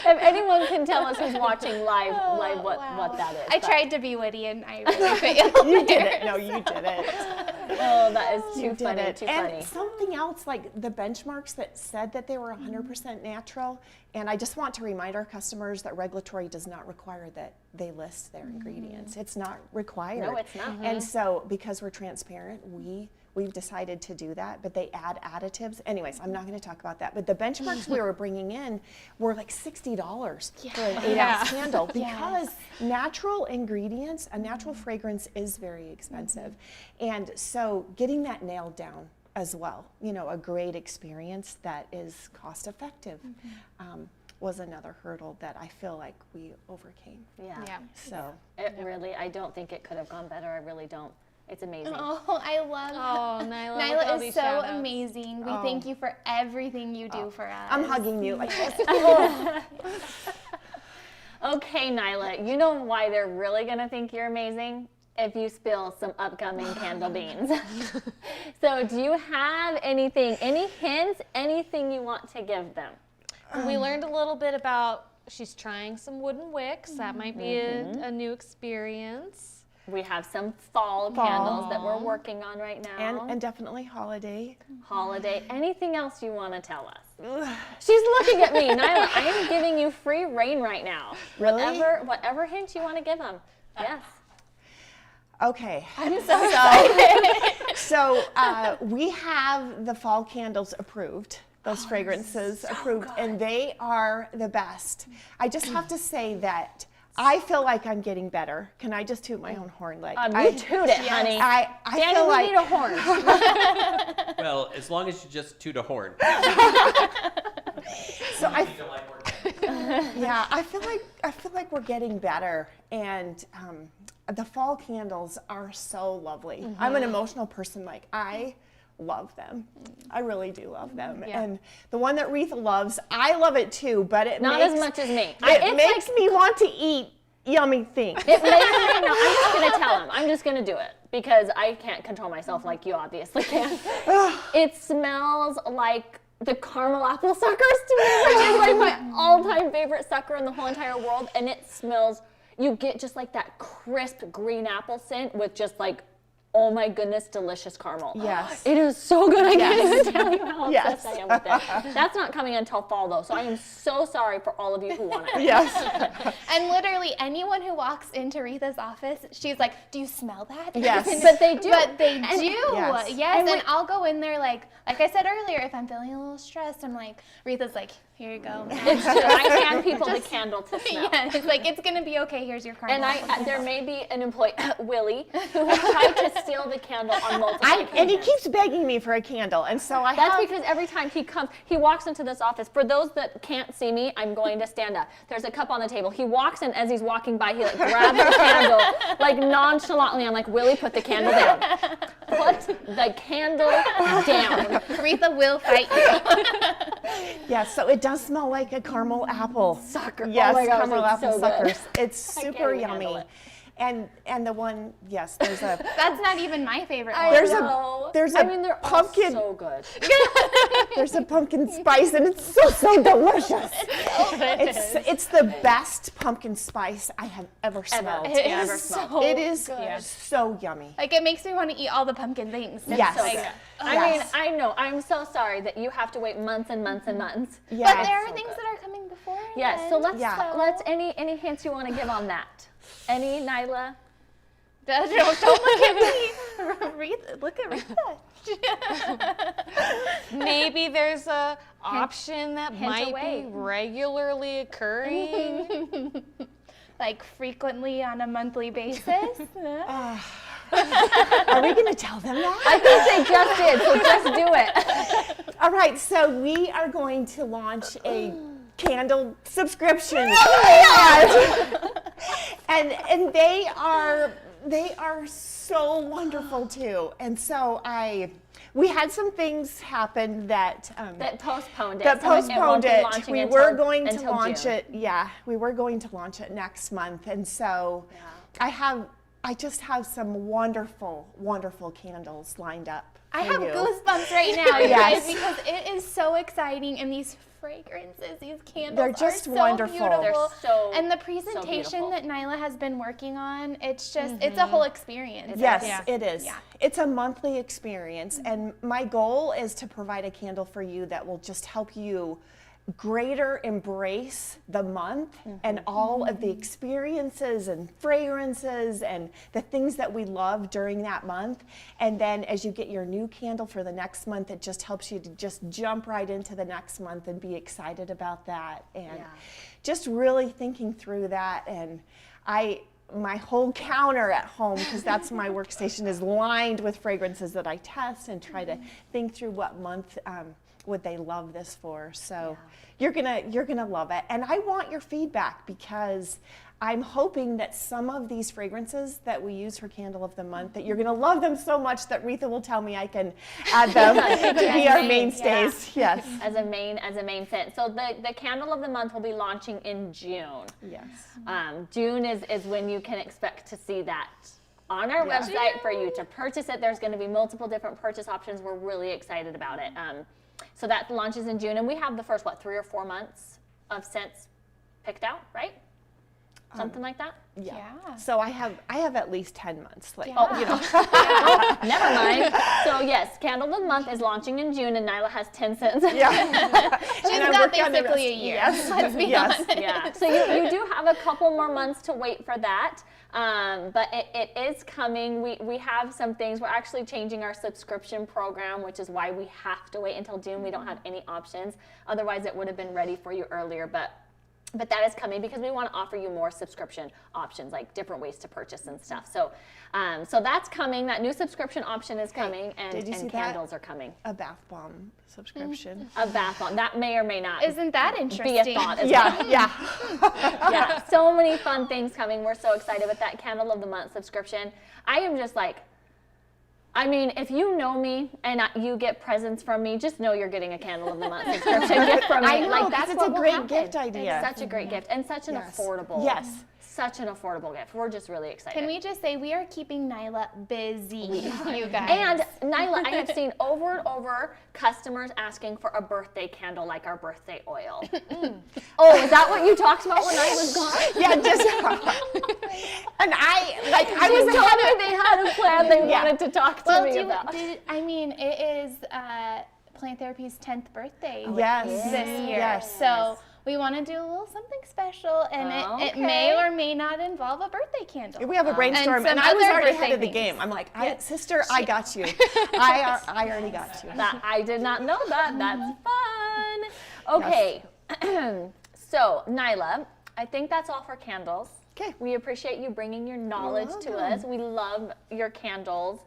If anyone can tell us who's watching live what that is.
I tried to be witty and I really failed.
You did it. No, you did it.
Oh, that is too
You did
funny.
it.
Too
And
funny.
something else, like the benchmarks that said that they were 100% natural. And I just want to remind our customers that regulatory does not require that they list their ingredients. It's not required.
No, it's not.
And so, because we're transparent, we've decided to do that, but they add additives. Anyways, I'm not going to talk about that. But the benchmarks we were bringing in were like $60 for an 8-ounce candle because natural ingredients, a natural fragrance is very expensive. And so getting that nailed down as well, a great experience that is cost effective was another hurdle that I feel like we overcame.
Yeah.
So
It really, I don't think it could have gone better. I really don't. It's amazing.
Oh, I love
Nyla.
Nyla is so amazing. We thank you for everything you do for us.
I'm hugging you like this.
Okay, Nyla, you know why they're really going to think you're amazing? If you spill some upcoming candle beans. So do you have anything, any hints, anything you want to give them?
We learned a little bit about she's trying some wooden wicks. That might be a new experience.
We have some fall candles that we're working on right now.
And definitely holiday.
Holiday. Anything else you want to tell us? She's looking at me. Nyla, I am giving you free reign right now.
Really?
Whatever hint you want to give them. Yes.
Okay.
I'm so excited.
So we have the fall candles approved, those fragrances approved, and they are the best. I just have to say that I feel like I'm getting better. Can I just toot my own horn? Like
You toot it, honey.
I
Danny,
feel
we
like
need a horn.
Well, as long as you just toot a horn.
so I feel like we're getting better, and the fall candles are so lovely. I'm an emotional person. Like I love them. I really do love them.
Yeah.
And the one that Retha loves, I love it too, but it
Not
makes,
as much as me.
It makes me want to eat yummy things.
It may or may not. I'm just going to tell him. I'm just going to do it because I can't control myself like you obviously can. It smells like the caramel apple suckers to me, which is like my all-time favorite sucker in the whole entire world. And it smells, you get just like that crisp green apple scent with just like, oh my goodness, delicious caramel.
Yes.
It is so good. I can't even tell you how obsessed
Yes.
I am with it. That's not coming until fall though, so I am so sorry for all of you who want it.
Yes.
And literally anyone who walks into Retha's office, she's like, "Do you smell that?"
Yes.
But they do.
But they do.
Yes.
Yes. And I'll go in there like I said earlier, if I'm feeling a little stressed, I'm like, Retha's like, "Here you go."
It's true. I hand people the candle to smell.
Yeah, it's like it's gonna be okay. Here's your caramel.
And there may be an employee, Willie, who has tried to steal the candle on multiple occasions.
And he keeps begging me for a candle, and so
That's because every time he comes, he walks into this office. For those that can't see me, I'm going to stand up. There's a cup on the table. He walks in, as he's walking by, he like grabs the candle, like nonchalantly. I'm like, Willie, put the candle down. Put the candle down.
Retha will fight you.
Yes, so it does smell like a caramel apple
Sucker.
Yes,
Oh my gosh,
caramel
it's
apple
so good.
suckers. It's
I can't
super
even handle
yummy.
it.
And the one, yes, there's a
That's not even my favorite one.
there's
know.
there's
I
a
mean, they're
pumpkin
all so good.
there's a pumpkin spice, and it's so delicious. It's the best pumpkin spice I have ever smelled.
It
Ever
is
smelled.
so
It is
good.
so yummy.
Like it makes me want to eat all the pumpkin things.
Yes.
So
Like,
good. I mean,
yes.
I know. I'm so sorry that you have to wait months and months and months.
Yes.
But there are things that are coming before.
Yes. So let's
Yeah.
let's any hints you want to give on that? Any, Nyla?
Don't look at me. Retha, look at Retha.
Maybe there's a option that
hint
might
away.
be regularly occurring.
Like frequently on a monthly basis.
Are we going to tell them that?
I think they just did, so just do it.
All right, so we are going to launch a candle subscription. And they are so wonderful too. And so we had some things happen that
That postponed it.
that
so it won't
postponed
be
it.
launching
We
until-
were going to
until
launch
June.
it. Yeah, we were going to launch it next month. And so I just have some wonderful, wonderful candles lined up.
I
for
have
you.
goosebumps right now, you
Yes.
guys, because it is so exciting, and these fragrances, these candles
They're just
are so
wonderful.
beautiful.
They're so
And the
so
presentation
beautiful.
that Nyla has been working on, it's just, it's a whole experience.
Yes,
Yeah.
it is.
Yeah.
It's a monthly experience, and my goal is to provide a candle for you that will just help you greater embrace the month and all of the experiences and fragrances and the things that we love during that month. And then as you get your new candle for the next month, it just helps you to just jump right into the next month and be excited about that. And just really thinking through that. And my whole counter at home, because that's my workstation, is lined with fragrances that I test and try to think through what month would they love this for. So you're gonna love it. And I want your feedback, because I'm hoping that some of these fragrances that we use for Candle of the Month, that you're gonna love them so much that Retha will tell me I can add them to be our mainstays. Yes.
as a main scent. So the candle of the month will be launching in June.
Yes.
June is when you can expect to see that on our website for you to purchase it. There's going to be multiple different purchase options. We're really excited about it. So that launches in June, and we have the first 3 or 4 months of scents picked out, right? something like that?
Yeah.
So I have at least 10 months. Like,
Yeah.
you know.
Never mind. So yes, Candle of the Month is launching in June, and Nyla has 10 cents.
Yeah.
She's
And I
got
worked on the
basically a
rest.
year.
Yes.
Let's be
Yes.
honest.
Yeah. So you do have a couple more months to wait for that. But it is coming. We have some things. We're actually changing our subscription program, which is why we have to wait until June. We don't have any options. Otherwise, it would have been ready for you earlier. But that is coming because we want to offer you more subscription options, like different ways to purchase and stuff. So that's coming. That new subscription option is coming,
did you
and
see that?
candles are coming.
A bath bomb subscription.
A bath bomb. That may or may not
Isn't that
be a
interesting?
thought as
Yeah,
well.
yeah.
Yeah, so many fun things coming. We're so excited with that Candle of the Month subscription. I am just like, I mean, if you know me and you get presents from me, just know you're getting a Candle of the Month subscription gift from me.
I know,
like
'cause
that's
it's
what
a
will
great
happen.
gift idea.
It's such a great gift and such an
Yes.
affordable.
Yes.
Such an affordable gift. We're just really excited.
Can we just say we are keeping Nyla busy, you guys?
And Nyla, I have seen over and over customers asking for a birthday candle like our birthday oil. Oh, is that what you talked about when I was gone?
Yeah, just and I was
Told me they had a plan they
Yeah.
wanted to talk to
well,
me about.
I mean, it is Plant Therapy's 10th birthday
Yes.
this year.
Yes.
So we want to do a little something special, and it may or may not involve a birthday candle.
We have a brainstorm,
some
and I was
other
already
birthday
ahead of the
things.
game. I'm like, sister, I got you. I already got you.
That I did not know that. That's fun. Okay. So, Nyla, I think that's all for candles.
Okay.
We appreciate you bringing your knowledge to us. We love your candles,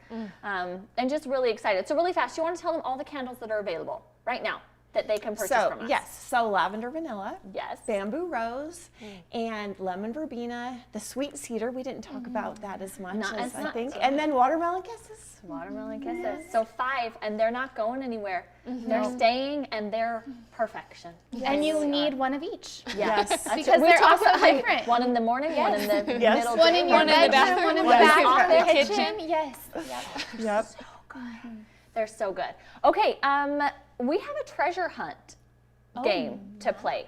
and just really excited. So, really fast, you want to tell them all the candles that are available right now that they can purchase from us?
Yes, so Lavender Vanilla,
Yes.
Bamboo Rose, and Lemon Verbena, the Sweet Cedar. We didn't talk about that as much
Not
as
as
I
much.
think. And then Watermelon Kisses.
Watermelon kisses. So 5, and they're not going anywhere. They're staying, and they're perfection.
And you need one of each.
Yes.
Because
We
they're
talked
also
about
different.
One in the morning, one in the
Yes.
middle.
One in your
One in the
bedroom,
bathroom,
one in the
one in the
bathroom,
kitchen.
Yes.
Yep.
They're so good. Okay, we have a treasure hunt game to play.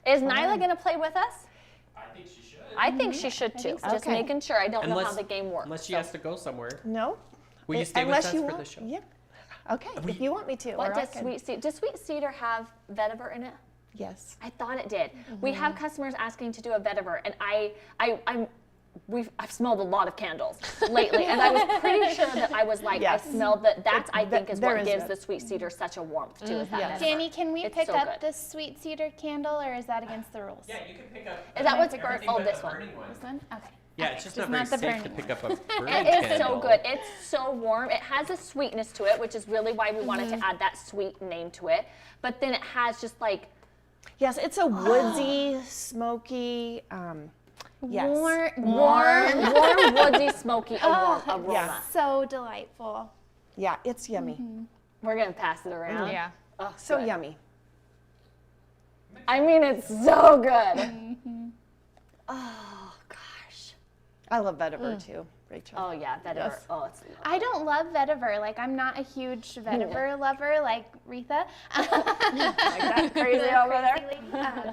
Is Nyla going to play with us?
I think she should.
I think she should too. Just
Okay.
making sure. I don't know how the game works.
Unless she
so.
has to go somewhere.
No.
Will you stay with
Unless
us
you
for
want,
the show?
Yeah. Okay, if you want me to.
What
or I
does
can.
Sweet Cedar? Does Sweet Cedar have vetiver in it?
Yes.
I thought it did. We have customers asking to do a vetiver, and I've smelled a lot of candles lately, and I was pretty sure that I was like,
Yes.
I smelled that. That's I think is
there
what
is
gives
that.
the Sweet Cedar such a warmth too. Is that
Yes.
vetiver.
Danny, can we
It's
pick
so
up
good.
the Sweet Cedar candle, or is that against the rules?
Yeah, you can pick up.
Is that what's
everything
burnt? Oh,
but
this
the
one.
burning
This one? Okay.
Yeah, it's just
Just
not
not
very
the
safe to
burning
pick up a burning
It is so
candle.
good. It's so warm. It has a sweetness to it, which is really why we wanted to add that sweet name to it. But then it has just like
Yes, it's a woodsy, smoky, yes.
warm, woodsy, smoky aroma.
Yeah.
So delightful.
Yeah, it's yummy.
We're gonna pass it around.
Yeah.
Oh,
So
good.
yummy.
I mean, it's so good. Oh gosh.
I love vetiver too, Rachel.
Oh yeah, vetiver.
Yes.
Oh, it's.
I don't love vetiver. Like, I'm not a huge vetiver lover like Retha.
that crazy over there.
Crazy lady.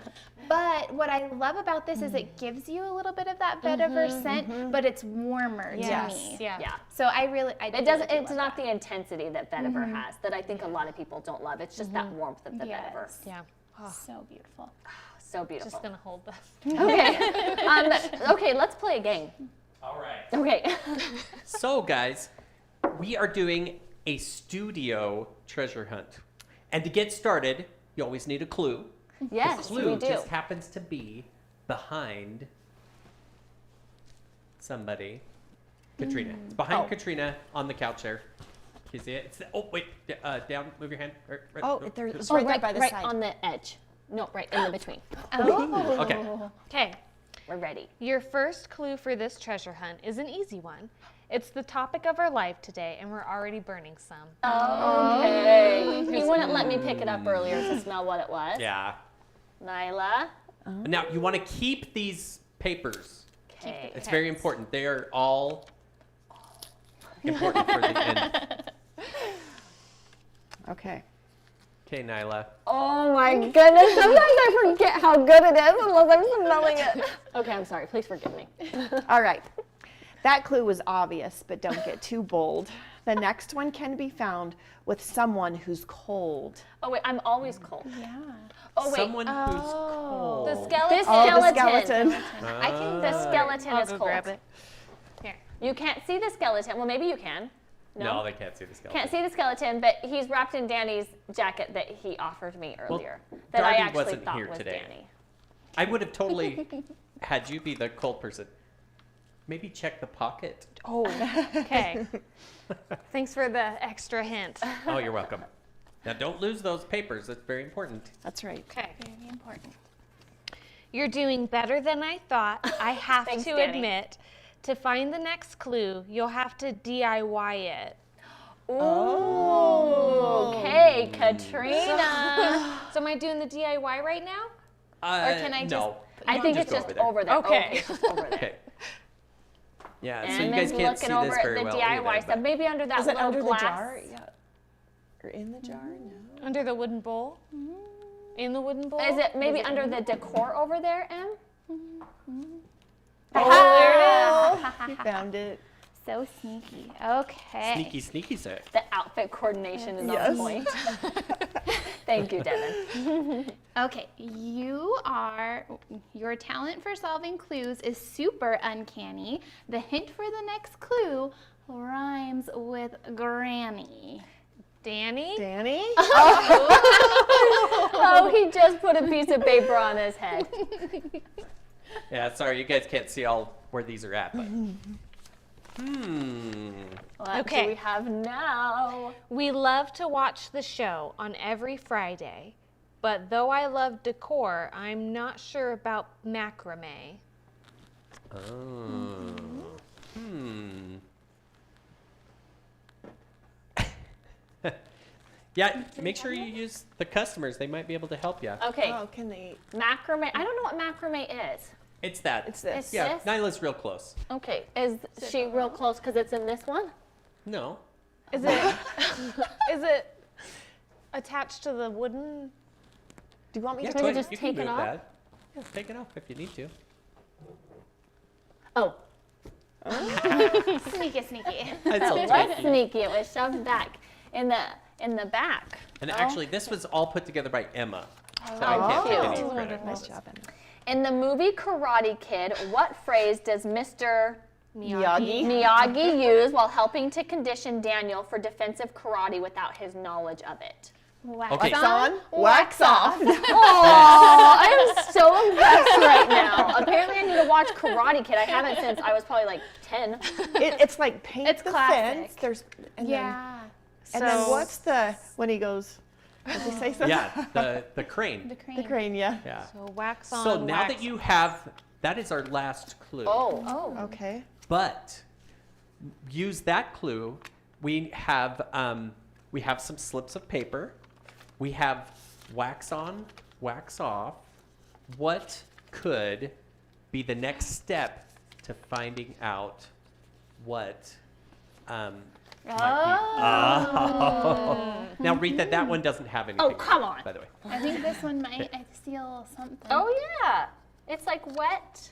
But what I love about this is it gives you a little bit of that vetiver scent, but it's warmer to me.
Yeah.
Yeah.
So I do
It doesn't.
really
It's
love
not
that.
the intensity that vetiver has that I think a lot of people don't love. It's just that warmth of the vetiver.
Yes.
Yeah.
So beautiful.
So beautiful.
Just gonna hold this.
Okay. Okay. Let's play a game.
All right.
Okay.
So, guys, we are doing a studio treasure hunt. And to get started, you always need a clue.
Yes,
The clue
we do.
just happens to be behind somebody. Katrina. It's behind Katrina on the couch there. You see it? Wait. Down. Move your hand.
Oh, it's
Oh,
right there by the
right
side.
on the edge. No, right in the between.
Oh.
Okay.
Okay.
We're ready.
Your first clue for this treasure hunt is an easy one. It's the topic of our life today, and we're already burning some.
Okay. You wouldn't let me pick it up earlier to smell what it was.
Yeah.
Nyla.
Now, you want to keep these papers.
Okay.
It's very important. They are all important for the end.
Okay.
Okay, Nyla.
Oh my goodness. Sometimes I forget how good it is unless I'm smelling it. Okay, I'm sorry. Please forgive me.
All right. That clue was obvious, but don't get too bold. The next one can be found with someone who's cold.
Oh wait, I'm always cold.
Yeah.
Oh wait.
Someone who's cold.
The skeleton.
This
Oh, the
skeleton.
skeleton.
I think the skeleton
I'll
is
go
cold.
grab it. Here.
You can't see the skeleton. Well, maybe you can.
No, they can't see the skeleton.
Can't see the skeleton, but he's wrapped in Danny's jacket that he offered me earlier. That I
Darby
actually
wasn't
thought
here
was
today.
Danny.
I would have totally had you be the cold person. Maybe check the pocket.
Oh, okay. Thanks for the extra hint.
Oh, you're welcome. Now, don't lose those papers. That's very important.
That's right.
Okay.
Very important.
You're doing better than I thought. I have
Thanks,
to
Danny.
admit, to find the next clue, you'll have to DIY it.
Ooh, okay, Katrina.
So am I doing the DIY right now?
Or
can I just-
No.
I
You
think
can
it's
go
just over there.
Okay.
it's just over there.
Okay. Yeah, so
And
you guys
then
can't see
looking
this
over
very
at the
well
DIY
either,
stuff.
but-
Maybe under that
Is it
little
under
glass.
the jar? Yeah. Or in the jar? No.
Under the wooden bowl? In the wooden bowl?
Is it maybe under the decor over there, Em?
You found it.
So sneaky. Okay.
Sneaky, sneaky, sir.
The outfit coordination is
Yes.
on point. Thank you, Devin.
Okay, your talent for solving clues is super uncanny. The hint for the next clue rhymes with granny.
Danny?
Danny?
Oh, he just put a piece of paper on his head.
Yeah, sorry, you guys can't see all where these are at, but.
What
Okay.
do we have now?
We love to watch the show on every Friday, but though I love decor, I'm not sure about macrame.
Oh. Yeah, make sure you use the customers. They might be able to help you.
Okay,
Oh, can they?
macrame. I don't know what macrame is.
It's that.
It's this.
It's
Yeah,
this?
Nyla's real close.
Okay, is she real close because it's in this one?
No.
Is it attached to the wooden?
Do you want me
Yeah,
to
Can we
go ahead.
just
You can
take it
move
off?
that. Yeah, take it off if you need to.
Oh,
Sneaky, sneaky.
That's so
that's
tricky.
sneaky. It was shoved back in the back.
And actually, this was all put together by Emma. So I
Oh,
can't take
cute.
any credit.
Nice job, Emma.
In the movie Karate Kid, what phrase does Mr. Miyagi use while helping to condition Daniel for defensive karate without his knowledge of it?
Wax
Okay.
Wax on, wax off.
Oh, I am so impressed right now. Apparently, I need to watch Karate Kid. I haven't since I was probably like 10.
It's like paint
It's
the
classic.
fence. There's and
Yeah.
Then, and then what's the when he goes? Does he say something?
Yeah, the crane.
The crane.
The crane. Yeah.
Yeah.
So wax on,
So now
wax
that you have, that is our last clue.
Oh.
Okay.
But use that clue. We have some slips of paper. We have wax on, wax off. What could be the next step to finding out what might be? Oh. Now, Retha, that one doesn't have anything.
Oh, come on.
By the way.
I think this one might. I feel something.
Oh, yeah. It's like wet.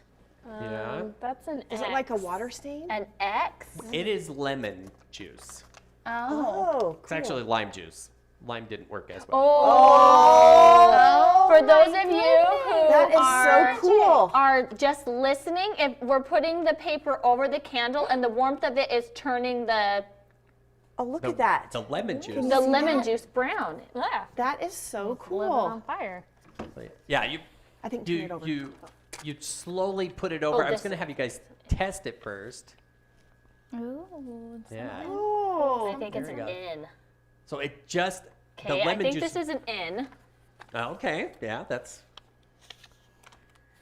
Yeah.
That's an
Is
X.
it like a water stain?
An X?
It is lemon juice.
Oh.
It's actually lime juice. Lime didn't work as well.
Oh. For those of you who
That is so cool.
are just listening, if we're putting the paper over the candle and the warmth of it is turning the
Oh, look at that.
The lemon juice.
the
see
lemon
that?
juice brown.
Yeah,
That is so
living
cool.
on fire.
Yeah, you
I think turn it
you
over.
you slowly put it over. I was
this-
going to have you guys test it first.
Ooh.
Yeah.
Oh.
I think it's
There
an
you go.
N.
So it just the
Okay, I
lemon
think
juice.
this is an N
Oh, okay. Yeah, that's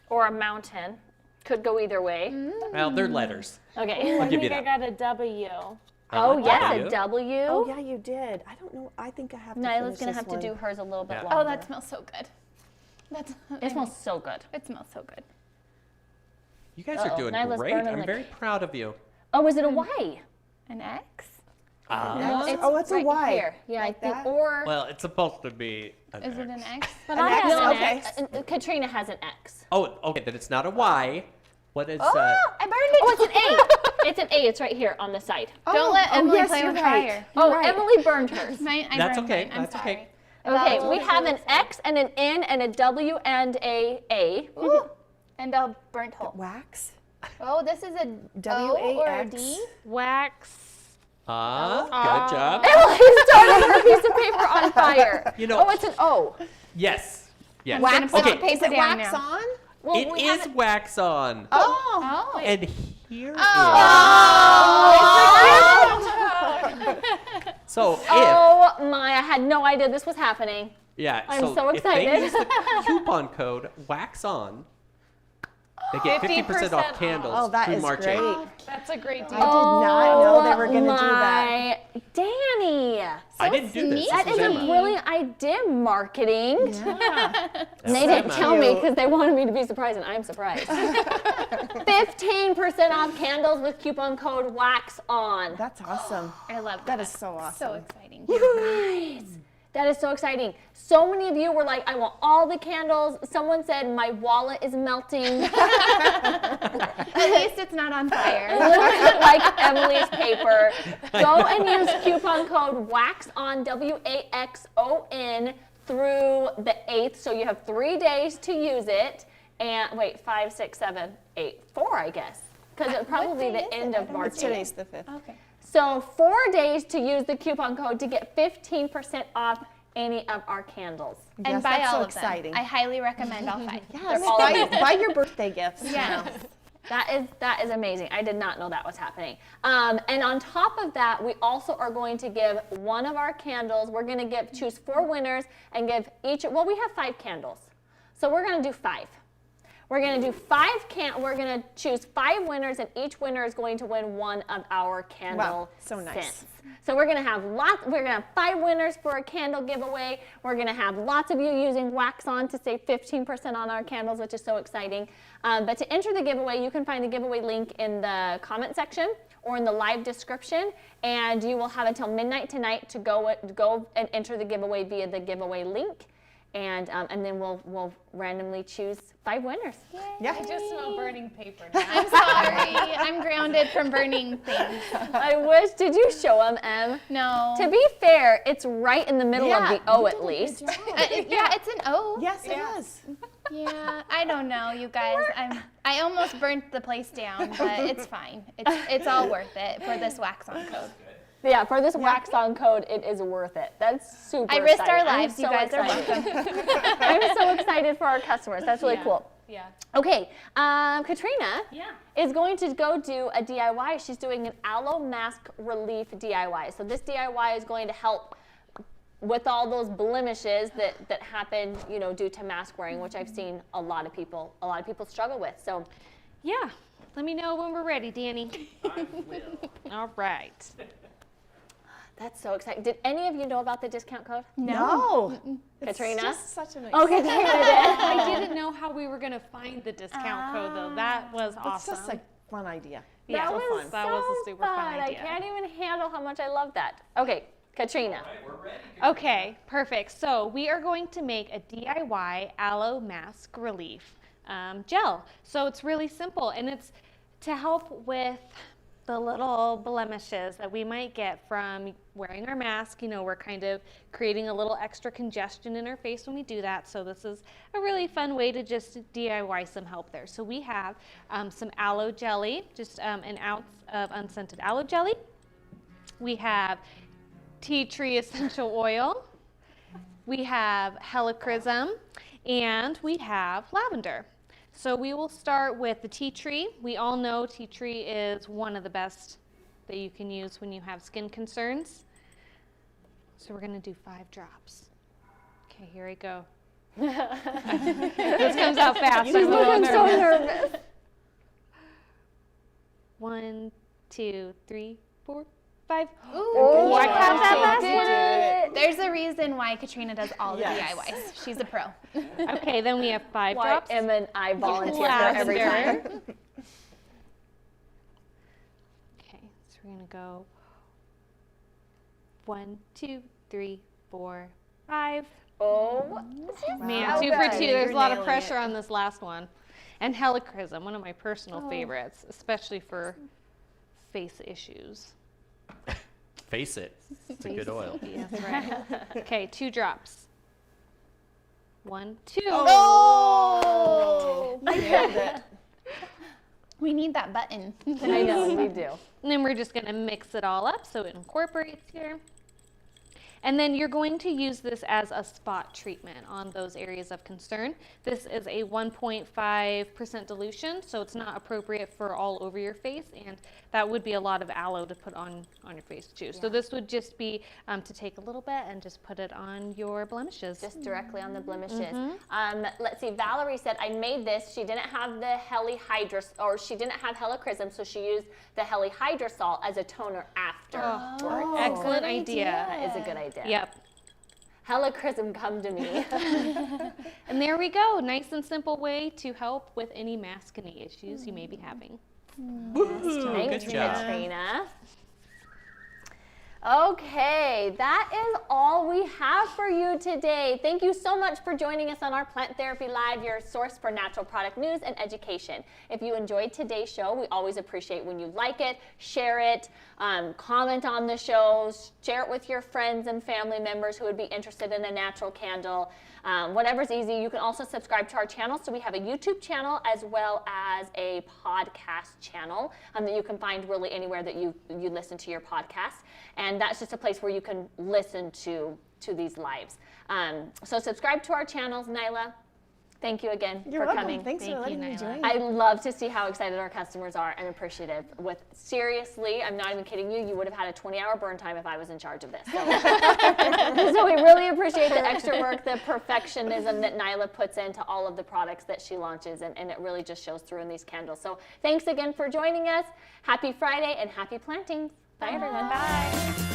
or a mountain. Could go either way.
well, they're letters.
Okay.
I'll give you
I
that.
got a W.
Oh, yes,
W.
a W.
Oh yeah, you did. I don't know. I think I have to
Nyla's
finish
gonna
this
have
one.
to do hers a little bit
Yeah.
longer.
Oh, that smells so good. That's.
It smells so good.
It smells so good.
You guys
Uh-oh,
are doing
Nyla's
great.
burning
I'm
like-
very proud of you.
Oh, is it a Y?
An X.
It's a
right
Y.
here. Yeah,
Like
I think.
that?
Or
Well, it's supposed to be an
Is it
X.
an X?
but
An
I
X?
have an
Okay.
X. And Katrina has an X.
Oh, okay, then it's not a Y. What is
I burned it.
Oh, it's an A. It's an A. It's right here on the side.
Don't let Emily
yes,
play
you're
with
right.
fire.
Oh,
right.
Emily burned hers.
I
That's
burned
okay,
mine. I'm
that's
sorry.
okay.
Okay, we have an X and an N and a W and a A.
Ooh, and a burnt hole.
Wax.
Oh, this is a O or a D?
Wax.
Good job.
Emily started her piece of paper on fire.
You know-
oh, it's an O.
Yes. Yes.
I'm gonna put
Okay.
the paper
Is it
down
wax
now.
on?
Well,
It
we
is
haven't-
wax on.
Oh.
And here So if
Oh my! I had no idea this was happening.
yeah,
I'm so
if they
excited.
use the coupon code wax on, they get 50% off
50%
candles
Oh, that
through
is
March
great.
8th.
That's a great
I
deal.
did not know they were going to do that.
My Danny.
I didn't do this.
That
This
is
was
a
Emma.
brilliant idea, marketing. And they didn't
Emma.
tell me because they wanted me to be surprised, and I'm surprised. 15% off candles with coupon code wax on.
That's awesome.
I love that.
That is so awesome.
So exciting.
That is so exciting. So many of you were like, I want all the candles. Someone said, my wallet is melting.
At least it's not on fire.
Like Emily's paper. Go and use coupon code WAXON, WAXON, through the 8th. So you have 3 days to use it. And wait, 5, 6, 7, 8, 4, I guess. Because it's probably
day
the
is
end
it?
of March.
Today's the 5th.
Okay.
So 4 days to use the coupon code to get 15% off any of our candles.
And
Yes,
buy
that's
all
so
of
exciting.
them. I highly recommend all 5.
Yes,
all
buy your birthday gifts.
Yes.
That is amazing. I did not know that was happening. And on top of that, we also are going to give one of our candles. We're going to choose 4 winners and give each. Well, we have 5 candles, so we're going to do 5. We're going to do 5 we're going to choose 5 winners, and each winner is going to win one of our candle
Wow, so nice.
scents. So we're going to have 5 winners for a candle giveaway. We're going to have lots of you using wax on to save 15% on our candles, which is so exciting. But to enter the giveaway, you can find the giveaway link in the comment section or in the live description, and you will have until midnight tonight to go and enter the giveaway via the giveaway link. And then we'll randomly choose 5 winners.
Yeah.
I just smell burning paper now.
I'm sorry. I'm grounded from burning things.
I wish. Did you show them, Em?
No.
To be fair, it's right in the middle of the O at least.
Yeah, it's an O.
Yes, it is.
Yeah, I don't know, you guys. I almost burnt the place down, but it's fine. It's all worth it for this wax on code.
Yeah, for this wax on code, it is worth it. That's super
I risked
exciting.
our lives.
I'm
You
so
guys are
excited.
welcome.
I'm so excited for our customers. That's really cool.
Yeah.
Okay, Katrina is going to go do a DIY. She's doing an aloe mask relief DIY. So this DIY is going to help with all those blemishes that happen, due to mask wearing, which I've seen a lot of people struggle with. So,
Yeah. Let me know when we're ready, Danny.
I will.
All right.
that's so exciting. Did any of you know about the discount code?
No.
Katrina?
Just such an
Okay, Katrina did.
I didn't know how we were going to find the discount code, though. That was
It's
awesome.
just a fun idea.
Yeah,
That was
that was a
so
super fun idea.
I can't even handle how much I love that. Okay, Katrina.
Okay, perfect. So we are going to make a DIY aloe mask relief gel. So it's really simple, and it's to help with the little blemishes that we might get from wearing our mask. We're kind of creating a little extra congestion in our face when we do that. So this is a really fun way to just DIY some help there. So we have some aloe jelly, just an ounce of unscented aloe jelly. We have tea tree essential oil. We have helichrysum, and we have lavender. So we will start with the tea tree. We all know tea tree is one of the best that you can use when you have skin concerns. So we're going to do 5 drops. Okay, here I go. This comes out fast. I'm a little nervous. 1, 2, 3, 4, 5.
Ooh,
I caught that last
Did
one.
it.
There's a reason why Katrina does all the
Yes.
DIYs. She's a pro.
Okay, then we have 5
Why
drops.
Em and I volunteer for every time.
Lavender. Okay, so we're going to go 1, 2, 3, 4, 5.
Oh,
Man,
so
2 for
good.
2. There's a lot of
nailing
pressure
it.
on this last one. And helichrysum, one of my personal favorites, especially for face issues.
Face it. It's a good oil.
Yes, right. Okay, 2 drops. 1, 2.
Oh! Nailed it.
We need that button.
I know, we do.
And then we're just going to mix it all up so it incorporates here. And then you're going to use this as a spot treatment on those areas of concern. This is a 1.5% dilution, so it's not appropriate for all over your face, and that would be a lot of aloe to put on your face too. So this would just be to take a little bit and just put it on your blemishes.
Just directly on the blemishes. Let's see, Valerie said, I made this. She didn't have the she didn't have helichrysum, so she used the helihydrosol as a toner afterwards.
Excellent idea.
That is a good idea.
Yep.
Helichrysum, come to me.
And there we go. Nice and simple way to help with any maskne issues you may be having.
Thanks,
good job.
Katrina. Okay, that is all we have for you today. Thank you so much for joining us on our Plant Therapy Live, your source for natural product news and education. If you enjoyed today's show, we always appreciate when you like it, share it, comment on the shows, share it with your friends and family members who would be interested in a natural candle. Whatever's easy. You can also subscribe to our channel. So we have a YouTube channel as well as a podcast channel that you can find really anywhere that you listen to your podcast. And that's just a place where you can listen to these lives. So subscribe to our channels. Nyla, thank you again
You're
for
welcome.
coming.
Thanks
Thank
for letting
you,
me
Nyla.
join.
I love to see how excited our customers are and appreciative. Seriously, I'm not even kidding you, you would have had a 20-hour burn time if I was in charge of this. So, so we really appreciate the extra work, the perfectionism that Nyla puts into all of the products that she launches, and it really just shows through in these candles. So thanks again for joining us. Happy Friday and happy plantings. Bye everyone.
Bye.